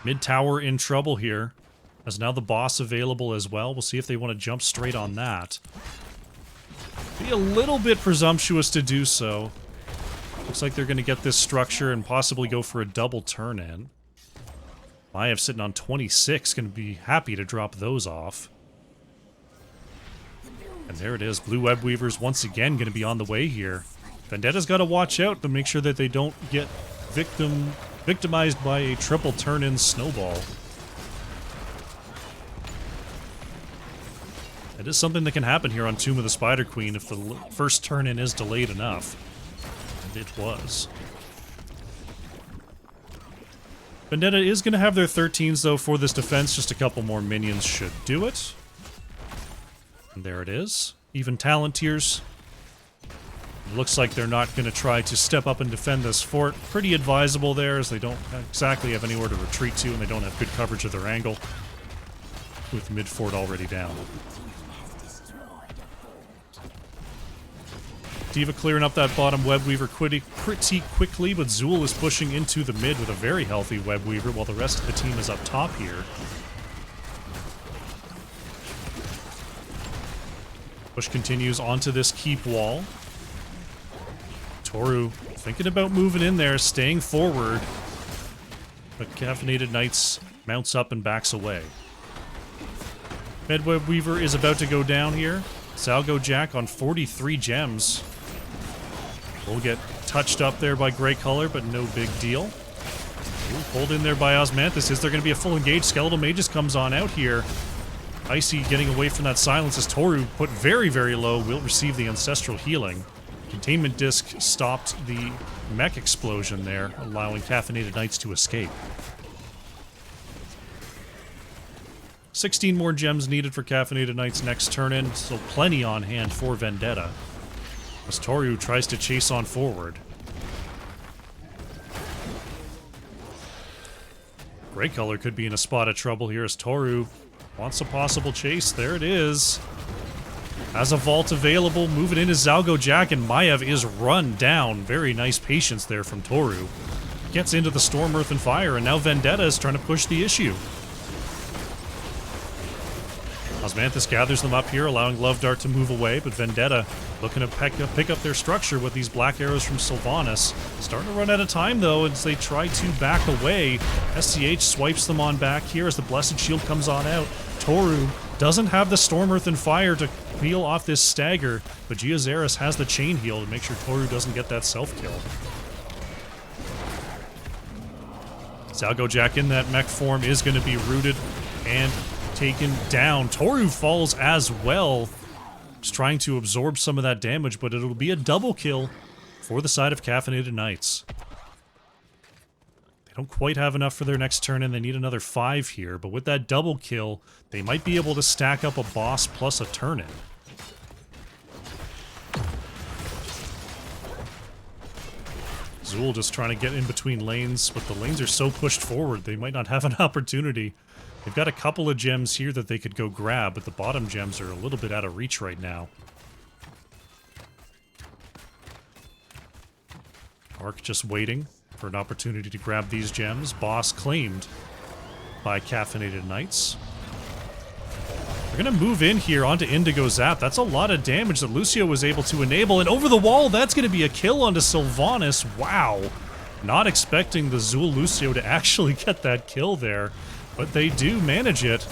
Mid tower in trouble here, as now the boss available as well. We'll see if they want to jump straight on that. Be a little bit presumptuous to do so. Looks like they're going to get this structure and possibly go for a double turn-in. Maiev sitting on 26, going to be happy to drop those off. And there it is. Blue Web Weavers once again going to be on the way here. Vendetta's got to watch out to make sure that they don't get victimized by a triple turn-in snowball. It is something that can happen here on Tomb of the Spider Queen if the first turn-in is delayed enough. And it was. Vendetta is going to have their 13s, though, for this defense. Just a couple more minions should do it. And there it is. Even talent tiers. It looks like they're not going to try to step up and defend this fort. Pretty advisable there, as they don't exactly have anywhere to retreat to, and they don't have good coverage of their angle. With mid-fort already down. Diva clearing up that bottom Web Weaver pretty quickly, but Zool is pushing into the mid with a very healthy Web Weaver, while the rest of the team is up top here. Push continues onto this keep wall. Toru thinking about moving in there, staying forward. But Caffeinated Knights mounts up and backs away. Medweb Weaver is about to go down here. Salgo Jack on 43 gems. Will get touched up there by Grey Color, but no big deal. Ooh, pulled in there by Osmanthus. Is there going to be a full engage? Skeletal Magus comes on out here. Icy getting away from that silence as Toru put very, very low. Will receive the Ancestral Healing. Containment Disc stopped the mech explosion there, allowing Caffeinated Knights to escape. 16 more gems needed for Caffeinated Knights next turn-in, so plenty on hand for Vendetta. As Toru tries to chase on forward. Grey Color could be in a spot of trouble here as Toru wants a possible chase. There it is. Has a vault available. Moving in is Zalgo Jack, and Maiev is run down. Very nice patience there from Toru. Gets into the Storm, Earth, and Fire, and now Vendetta is trying to push the issue. Osmanthus gathers them up here, allowing Love Dart to move away, but Vendetta looking to pick up their structure with these black arrows from Sylvanas. Starting to run out of time, though, as they try to back away. SCH swipes them on back here as the Blessed Shield comes on out. Toru doesn't have the Storm, Earth, and Fire to peel off this stagger, but Geozaris has the Chain Heal to make sure Toru doesn't get that self-kill. Salgo Jack in that mech form is going to be rooted and taken down. Toru falls as well. Just trying to absorb some of that damage, but it'll be a double kill for the side of Caffeinated Knights. They don't quite have enough for their next turn, and they need another 5 here, but with that double kill, they might be able to stack up a boss plus a turn-in. Zool just trying to get in between lanes, but the lanes are so pushed forward, they might not have an opportunity. They've got a couple of gems here that they could go grab, but the bottom gems are a little bit out of reach right now. Ark just waiting for an opportunity to grab these gems. Boss claimed by Caffeinated Knights. They're going to move in here onto Indigo Zap. That's a lot of damage that Lucio was able to enable. And over the wall, that's going to be a kill onto Sylvanas. Wow. Not expecting the Zool Lucio to actually get that kill there. But they do manage it.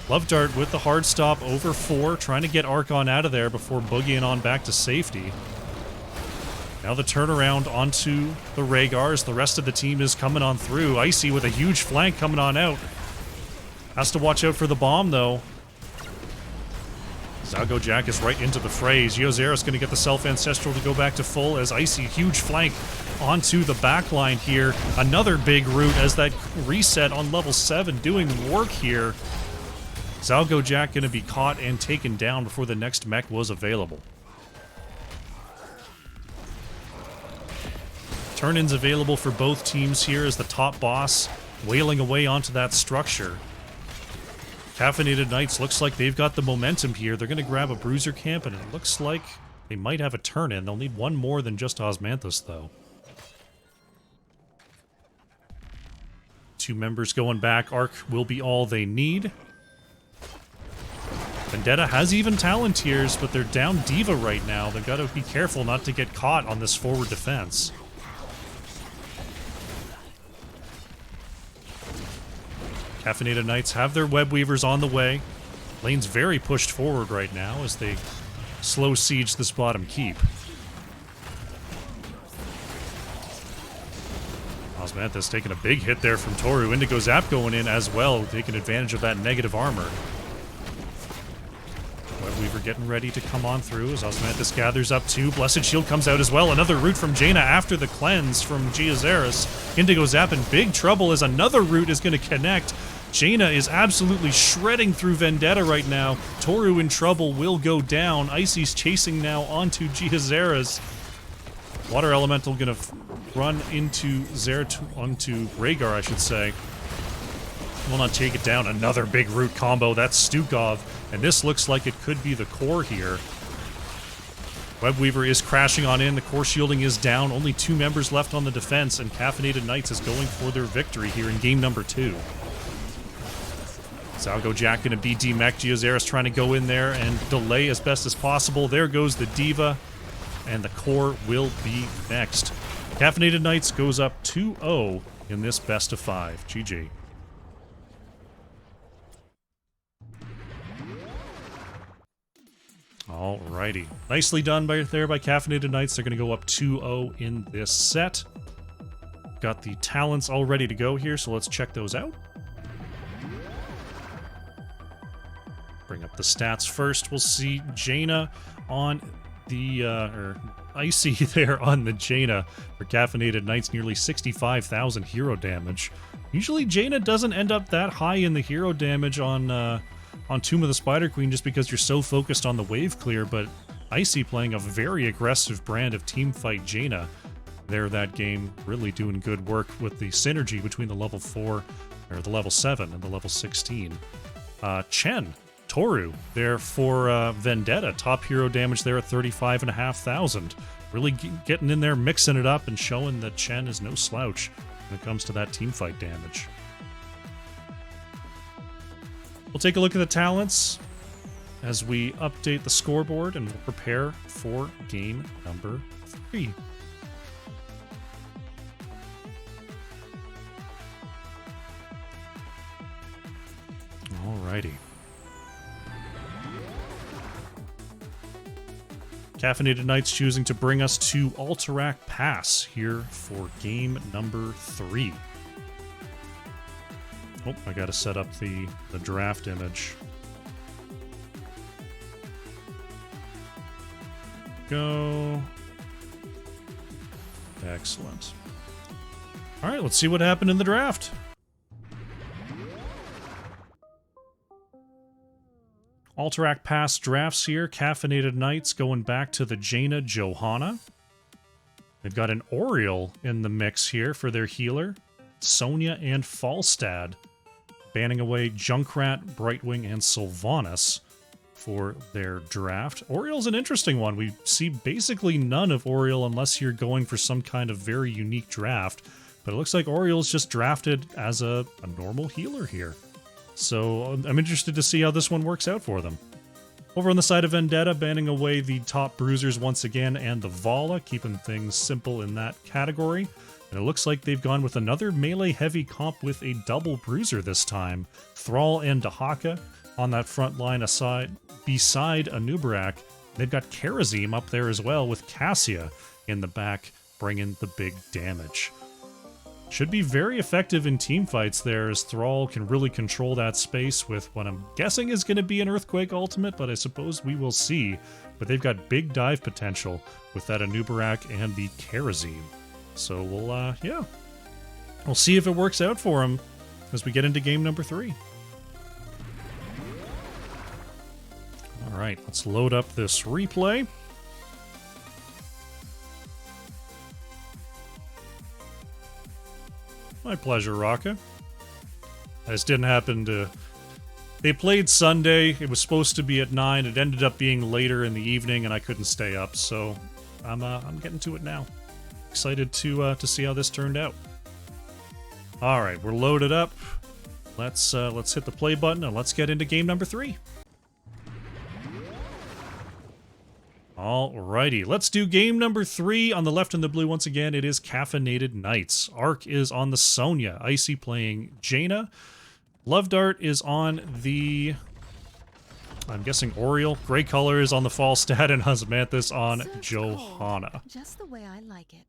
Love Dart with the hard stop over 4, trying to get Archon out of there before boogieing on back to safety. Now the turnaround onto the Rhaegars. The rest of the team is coming on through. Icy with a huge flank coming on out. Has to watch out for the bomb, though. Zalgo Jack is right into the fray. Geozaris going to get the Self-Ancestral to go back to full as Icy, huge flank onto the backline here. Another big root as that reset on level 7 doing work here. Zalgo Jack going to be caught and taken down before the next mech was available. Turn-ins available for both teams here as the top boss wailing away onto that structure. Caffeinated Knights looks like they've got the momentum here. They're going to grab a Bruiser Camp, and it looks like they might have a turn-in. They'll need one more than just Osmanthus, though. Two members going back. Arc will be all they need. Vendetta has even Talontiers, but they're down Diva right now. They've got to be careful not to get caught on this forward defense. Caffeinated Knights have their Web Weavers on the way. Lane's very pushed forward right now as they slow siege this bottom keep. Osmanthus taking a big hit there from Toru. Indigo Zap going in as well, taking advantage of that negative armor. Web Weaver getting ready to come on through as Osmanthus gathers up too. Blessed Shield comes out as well. Another root from Jaina after the cleanse from Giazeris. Indigo Zap in big trouble as another root is going to connect. Jaina is absolutely shredding through Vendetta right now. Toru in trouble, will go down. Icy's chasing now onto Giazeris. Water Elemental gonna run into onto Rhaegar, I should say. Will not take it down. Another big root combo. That's Stukov. And this looks like it could be the core here. Webweaver is crashing on in. The core shielding is down. Only two members left on the defense, and Caffeinated Knights is going for their victory here in game number 2. Zalgo Jack going to be demech. Giazeris trying to go in there and delay as best as possible. There goes the Diva, and the core will be next. Caffeinated Knights goes up 2-0 in this best of 5. GG. Alrighty. Nicely done by Caffeinated Knights. They're going to go up 2-0 in this set. Got the talents all ready to go here, so let's check those out. Bring up the stats first. We'll see Jaina on the, Icy there on the Jaina for Caffeinated Knights, nearly 65,000 hero damage. Usually Jaina doesn't end up that high in the hero damage on Tomb of the Spider Queen just because you're so focused on the wave clear, but Icy playing a very aggressive brand of teamfight Jaina there that game, really doing good work with the synergy between the level 4, or the level 7 and the level 16. Chen, Toru there for Vendetta, top hero damage there at 35,500. Really getting in there, mixing it up, and showing that Chen is no slouch when it comes to that teamfight damage. We'll take a look at the talents as we update the scoreboard and we'll prepare for game number 3. Alrighty. Caffeinated Knights choosing to bring us to Alterac Pass here for game number 3. Oh, I gotta set up the draft image. Go. Excellent. Alright, let's see what happened in the draft. Alterac Pass drafts here. Caffeinated Knights going back to the Jaina Johanna. They've got an Oriole in the mix here for their healer. Sonya and Falstad. Banning away Junkrat, Brightwing, and Sylvanas for their draft. Oriole's an interesting one. We see basically none of Oriole unless you're going for some kind of very unique draft. But it looks like Oriole's just drafted as a normal healer here. So I'm interested to see how this one works out for them. Over on the side of Vendetta, banning away the top bruisers once again and the Vala, keeping things simple in that category. And it looks like they've gone with another melee-heavy comp with a double bruiser this time. Thrall and Dahaka on that front line beside Anubarak. They've got Karazim up there as well with Cassia in the back, bringing the big damage. Should be very effective in teamfights there, as Thrall can really control that space with what I'm guessing is going to be an Earthquake ultimate, but I suppose we will see. But they've got big dive potential with that Anubarak and the Karazim. So we'll see if it works out for them as we get into game number 3. Alright, let's load up this replay. My pleasure, Raka. I just didn't happen to... They played Sunday. It was supposed to be at 9. It ended up being later in the evening, and I couldn't stay up, so I'm getting to it now. Excited to see how this turned out. All right, we're loaded up. Let's hit the play button and let's get into game number 3. Alrighty, let's do game number 3. On the left in the blue, once again, it is Caffeinated Knights. Ark is on the Sonya. Icy playing Jaina. Love Dart is on the... I'm guessing Oriole. Gray Color is on the Falstad, and Osmanthus on Johanna. Just the way I like it.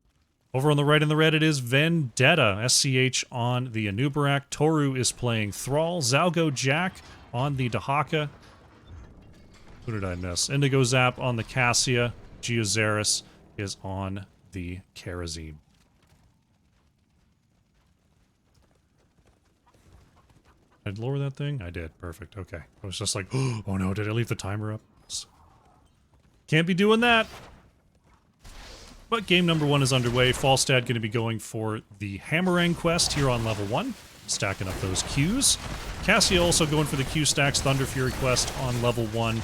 Over on the right in the red, it is Vendetta. SCH on the Anubarak. Toru is playing Thrall. Zalgo Jack on the Dahaka. Who did I miss? Indigo Zap on the Cassia. Geozaris is on the Karazim. Did I lower that thing? I did. Perfect. Okay. I was just like, oh no, did I leave the timer up? Can't be doing that. But game number 1 is underway. Falstad going to be going for the Hammerang quest here on level 1. Stacking up those Qs. Cassia also going for the Q Stacks Thunder Fury quest on level 1.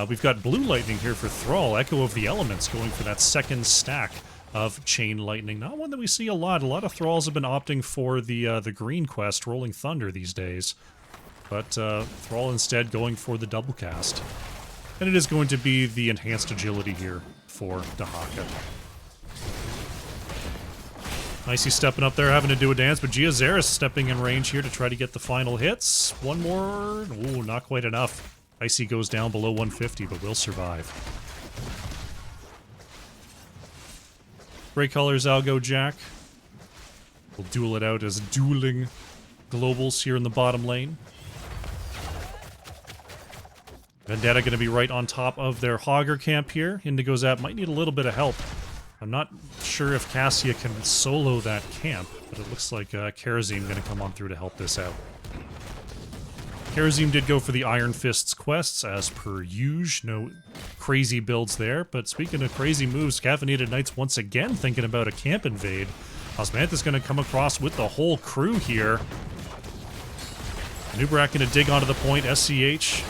We've got Blue Lightning here for Thrall. Echo of the Elements going for that second stack of Chain Lightning. Not one that we see a lot. A lot of Thralls have been opting for the green quest, Rolling Thunder, these days. But Thrall instead going for the double cast. And it is going to be the enhanced agility here for Dahaka. Icy stepping up there, having to do a dance, but Geozaris stepping in range here to try to get the final hits. One more. Ooh, not quite enough. Icy goes down below 150, but will survive. Gray Colors, Algo Jack. We'll duel it out as dueling globals here in the bottom lane. Vendetta going to be right on top of their Hogger camp here. Indigo Zap might need a little bit of help. I'm not sure if Cassia can solo that camp, but it looks like Karazim going to come on through to help this out. Karazim did go for the Iron Fists quests, as per usual. No crazy builds there, but speaking of crazy moves, Caffeinated Knights once again thinking about a camp invade. Osmanthus going to come across with the whole crew here. Nubarak going to dig onto the point. SCH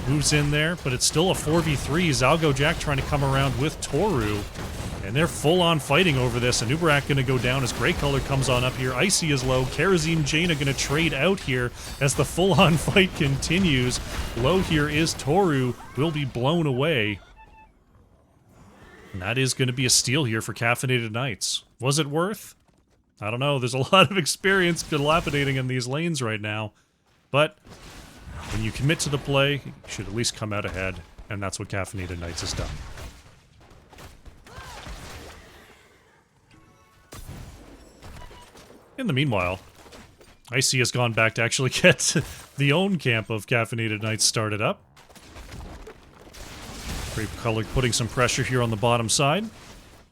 moves in there, but it's still a 4v3. Zalgo Jack trying to come around with Toru. And they're full-on fighting over this. Anubarak going to go down as Gray Color comes on up here. Icy is low. Karazim Jaina going to trade out here as the full-on fight continues. Low here is Toru. Will be blown away. And that is going to be a steal here for Caffeinated Knights. Was it worth? I don't know. There's a lot of experience dilapidating in these lanes right now. But when you commit to the play, you should at least come out ahead. And that's what Caffeinated Knights has done. In the meanwhile, Icy has gone back to actually get the own camp of Caffeinated Knights started up. Gray Color putting some pressure here on the bottom side.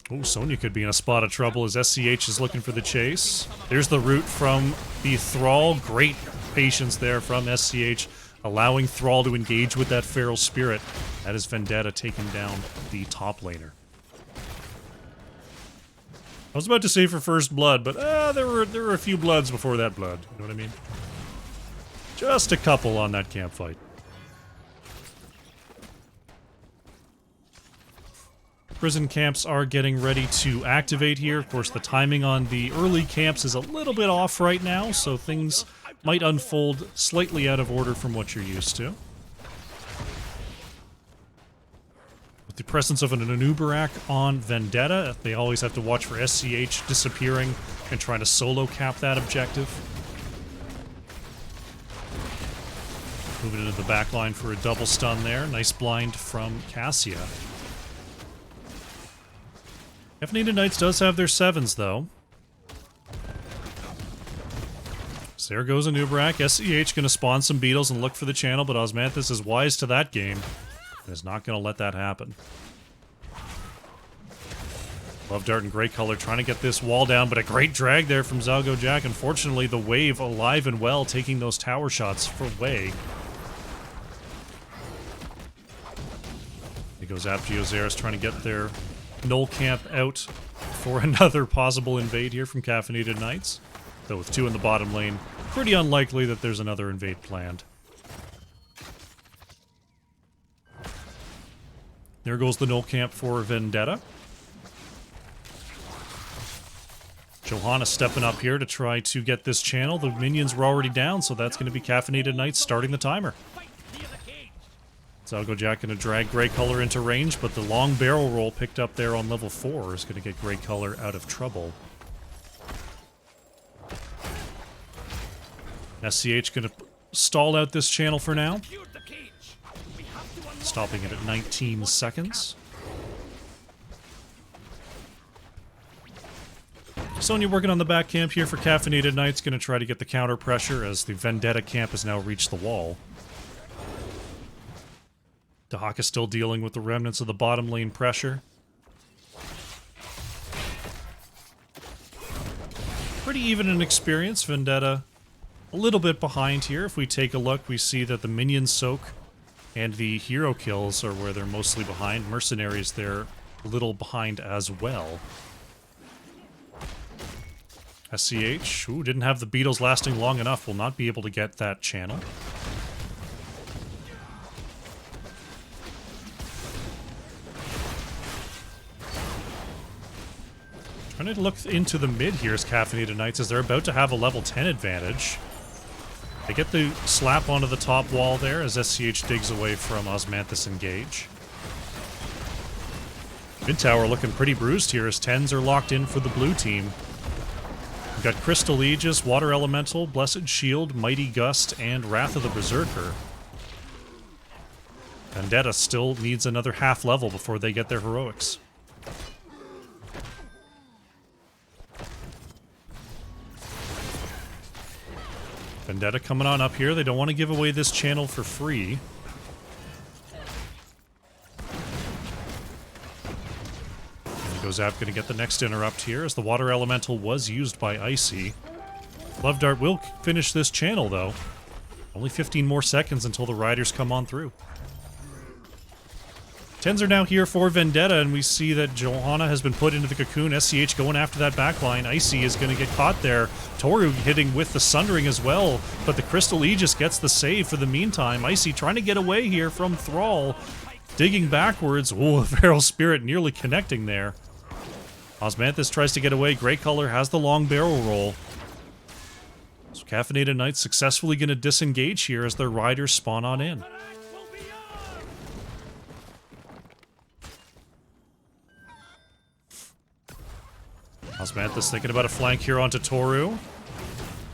Oh, Sonya could be in a spot of trouble as SCH is looking for the chase. There's the route from the Thrall. Great patience there from SCH, allowing Thrall to engage with that Feral Spirit. That is Vendetta taking down the top laner. I was about to say for first blood, but there were a few bloods before that blood. You know what I mean? Just a couple on that camp fight. Prison camps are getting ready to activate here. Of course, the timing on the early camps is a little bit off right now, so things might unfold slightly out of order from what you're used to. With the presence of an Anubarak on Vendetta, they always have to watch for SCH disappearing and trying to solo cap that objective. Moving into the back line for a double stun there. Nice blind from Cassia. Caffeinated Knights does have their 7s, though. So there goes Anubarak. SCH going to spawn some beetles and look for the channel, but Osmanthus is wise to that game. And is not going to let that happen. Love Dart and Gray Color trying to get this wall down, but a great drag there from Zalgo Jack. Unfortunately, the wave alive and well, taking those tower shots for away. It goes after Geozaris trying to get their Null camp out for another possible invade here from Caffeinated Knights. Though with 2 in the bottom lane, pretty unlikely that there's another invade planned. There goes the null camp for Vendetta. Johanna stepping up here to try to get this channel. The minions were already down, so that's going to be Caffeinated Knights starting the timer. Zalgo Jack going to drag Grey Color into range, but the long barrel roll picked up there on level 4 is going to get Grey Color out of trouble. SCH going to stall out this channel for now. Stopping it at 19 seconds. Sonya working on the back camp here for Caffeinated Knights, going to try to get the counter pressure as the Vendetta camp has now reached the wall. Dahaka still dealing with the remnants of the bottom lane pressure. Pretty even in experience. Vendetta a little bit behind here. If we take a look, we see that the minion soak and the hero kills are where they're mostly behind. Mercenaries, they're a little behind as well. SCH, who didn't have the beetles lasting long enough, will not be able to get that channel. Trying to look into the mid here as Caffeinated Knights, as they're about to have a level 10 advantage. They get the slap onto the top wall there as SCH digs away from Osmanthus Engage. Mid tower looking pretty bruised here as 10s are locked in for the blue team. We've got Crystal Aegis, Water Elemental, Blessed Shield, Mighty Gust, and Wrath of the Berserker. Vendetta still needs another half level before they get their heroics. Vendetta coming on up here. They don't want to give away this channel for free. And goes Zap going to get the next interrupt here as the Water Elemental was used by Icy. Love Dart will finish this channel though. Only 15 more seconds until the riders come on through. 10s are now here for Vendetta, and we see that Johanna has been put into the cocoon. SCH going after that backline. Icy is going to get caught there. Toru hitting with the Sundering as well, but the Crystal Aegis gets the save for the meantime. Icy trying to get away here from Thrall. Digging backwards. Oh, Feral Spirit nearly connecting there. Osmanthus tries to get away. Grey Color has the long barrel roll. So Caffeinated Knights successfully going to disengage here as their riders spawn on in. Osmanthus thinking about a flank here onto Toru.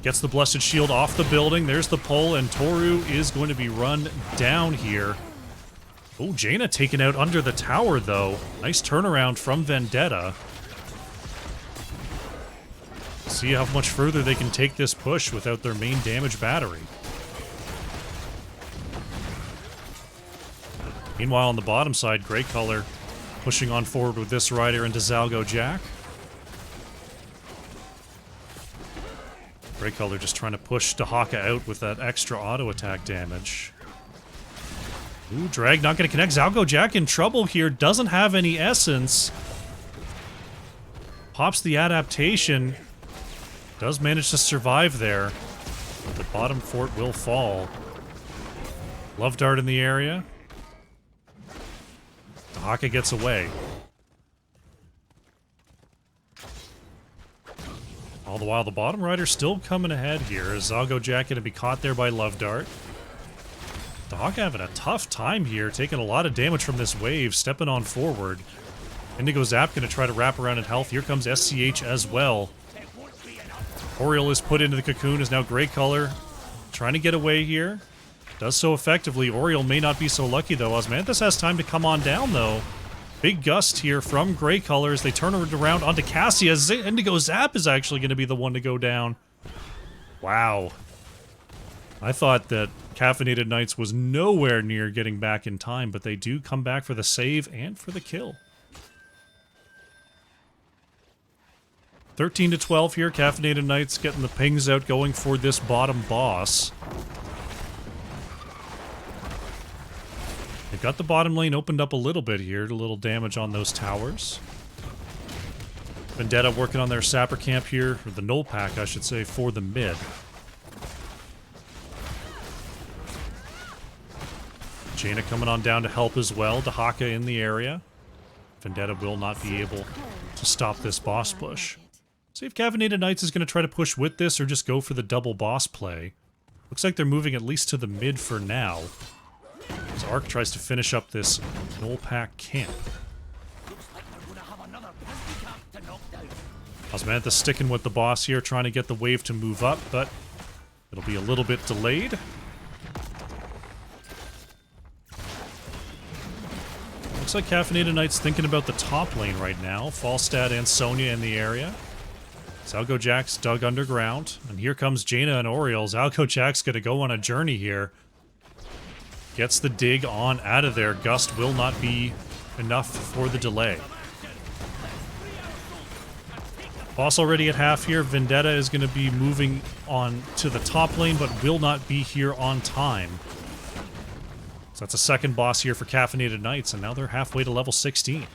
Gets the Blessed Shield off the building. There's the pull, and Toru is going to be run down here. Oh, Jaina taken out under the tower, though. Nice turnaround from Vendetta. See how much further they can take this push without their main damage battery. Meanwhile, on the bottom side, Grey Color pushing on forward with this rider into Zalgo Jack. Grey Color just trying to push Dahaka out with that extra auto attack damage. Ooh, Drag not going to connect. Zalgo Jack in trouble here. Doesn't have any essence. Pops the adaptation. Does manage to survive there. But the bottom fort will fall. Love Dart in the area. Dahaka gets away. All the while, the bottom rider still coming ahead here. Is Zalgo Jack going to be caught there by Love Dart? Dahaka having a tough time here, taking a lot of damage from this wave, stepping on forward. Indigo Zap going to try to wrap around in health. Here comes SCH as well. Oriole is put into the cocoon, is now Grey Color. Trying to get away here. Does so effectively. Oriole may not be so lucky, though. Osmanthus has time to come on down, though. Big gust here from Grey Colors. They turn it around onto Cassia. Indigo Zap is actually going to be the one to go down. Wow. I thought that Caffeinated Knights was nowhere near getting back in time, but they do come back for the save and for the kill. 13 to 12 here. Caffeinated Knights getting the pings out, going for this bottom boss. They've got the bottom lane opened up a little bit here, a little damage on those towers. Vendetta working on their sapper camp here, or the null pack, I should say, for the mid. Jaina coming on down to help as well. Dahaka in the area. Vendetta will not be able to stop this boss push. See if Caffeinated Knights is going to try to push with this or just go for the double boss play. Looks like they're moving at least to the mid for now. As Ark tries to finish up this null pack camp. Osmantha sticking with the boss here, trying to get the wave to move up, but it'll be a little bit delayed. Looks like Caffeinated Knight's thinking about the top lane right now. Falstad and Sonya in the area. Zalgo Jack's dug underground. And here comes Jaina and Oriole. Zalgo Jack's gonna go on a journey here. Gets the dig on out of there. Gust will not be enough for the delay. Boss already at half here. Vendetta is going to be moving on to the top lane, but will not be here on time. So that's a second boss here for Caffeinated Knights, and now they're halfway to level 16.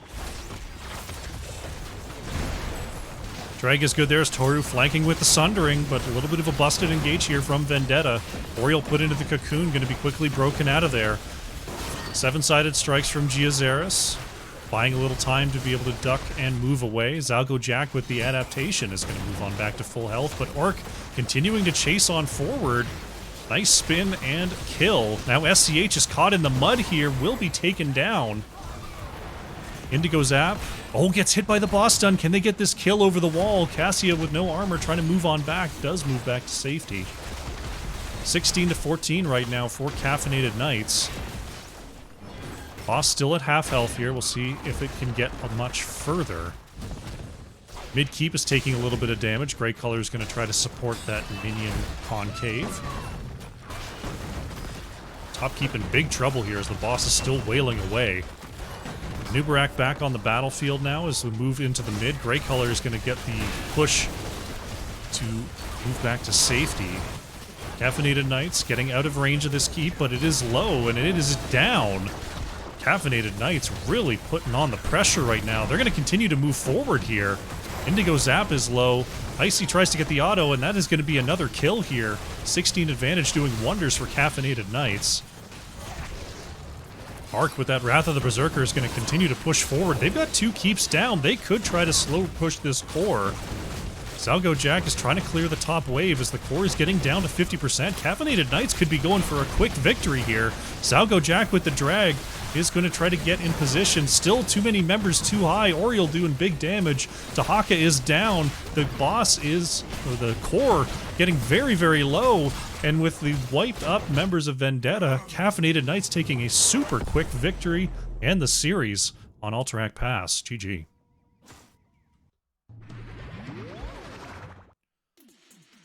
Drag is good there as Toru flanking with the Sundering, but a little bit of a busted engage here from Vendetta. Oriole put into the cocoon, going to be quickly broken out of there. Seven-sided strikes from Giazaris. Buying a little time to be able to duck and move away. Zalgo Jack with the adaptation is going to move on back to full health, but Orc continuing to chase on forward. Nice spin and kill. Now SCH is caught in the mud here, will be taken down. Indigo Zap. Oh, gets hit by the boss stun. Can they get this kill over the wall? Cassia with no armor trying to move on back. Does move back to safety. 16 to 14 right now for Caffeinated Knights. Boss still at half health here. We'll see if it can get much further. Mid keep is taking a little bit of damage. Grey color is going to try to support that minion concave. Top keep in big trouble here as the boss is still wailing away. Nubarak back on the battlefield now as we move into the mid. Grey color is going to get the push to move back to safety. Caffeinated Knights getting out of range of this keep, but it is low and it is down. Caffeinated Knights really putting on the pressure right now. They're going to continue to move forward here. Indigo Zap is low. Icy tries to get the auto, and that is going to be another kill here. 16 advantage doing wonders for Caffeinated Knights. Ark with that Wrath of the Berserker is going to continue to push forward. They've got two keeps down. They could try to slow push this core. Zalgo Jack is trying to clear the top wave as the core is getting down to 50%. Caffeinated Knights could be going for a quick victory here. Zalgo Jack with the drag is going to try to get in position. Still too many members too high. Oriole doing big damage. Dahaka is down. The boss is, or the core, getting very, very low. And with the wiped up members of Vendetta, Caffeinated Knights taking a super quick victory and the series on Alterac Pass. GG.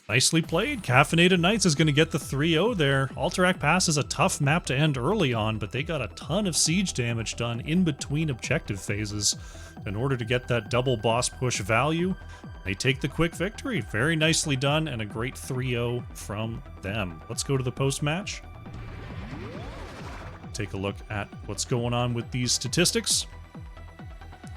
Nicely played. Caffeinated Knights is going to get the 3-0 there. Alterac Pass is a tough map to end early on, but they got a ton of siege damage done in between objective phases in order to get that double boss push value. They take the quick victory. Very nicely done and a great 3-0 from them. Let's go to the post-match. Take a look at what's going on with these statistics.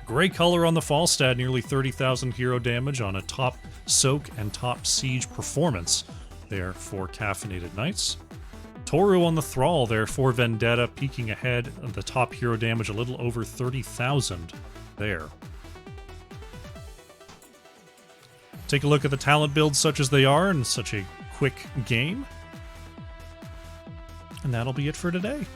Grey color on the Falstad, nearly 30,000 hero damage on a top soak and top siege performance there for Caffeinated Knights. Toru on the Thrall there for Vendetta, peeking ahead of the top hero damage, a little over 30,000 there. Take a look at the talent builds such as they are in such a quick game. And that'll be it for today.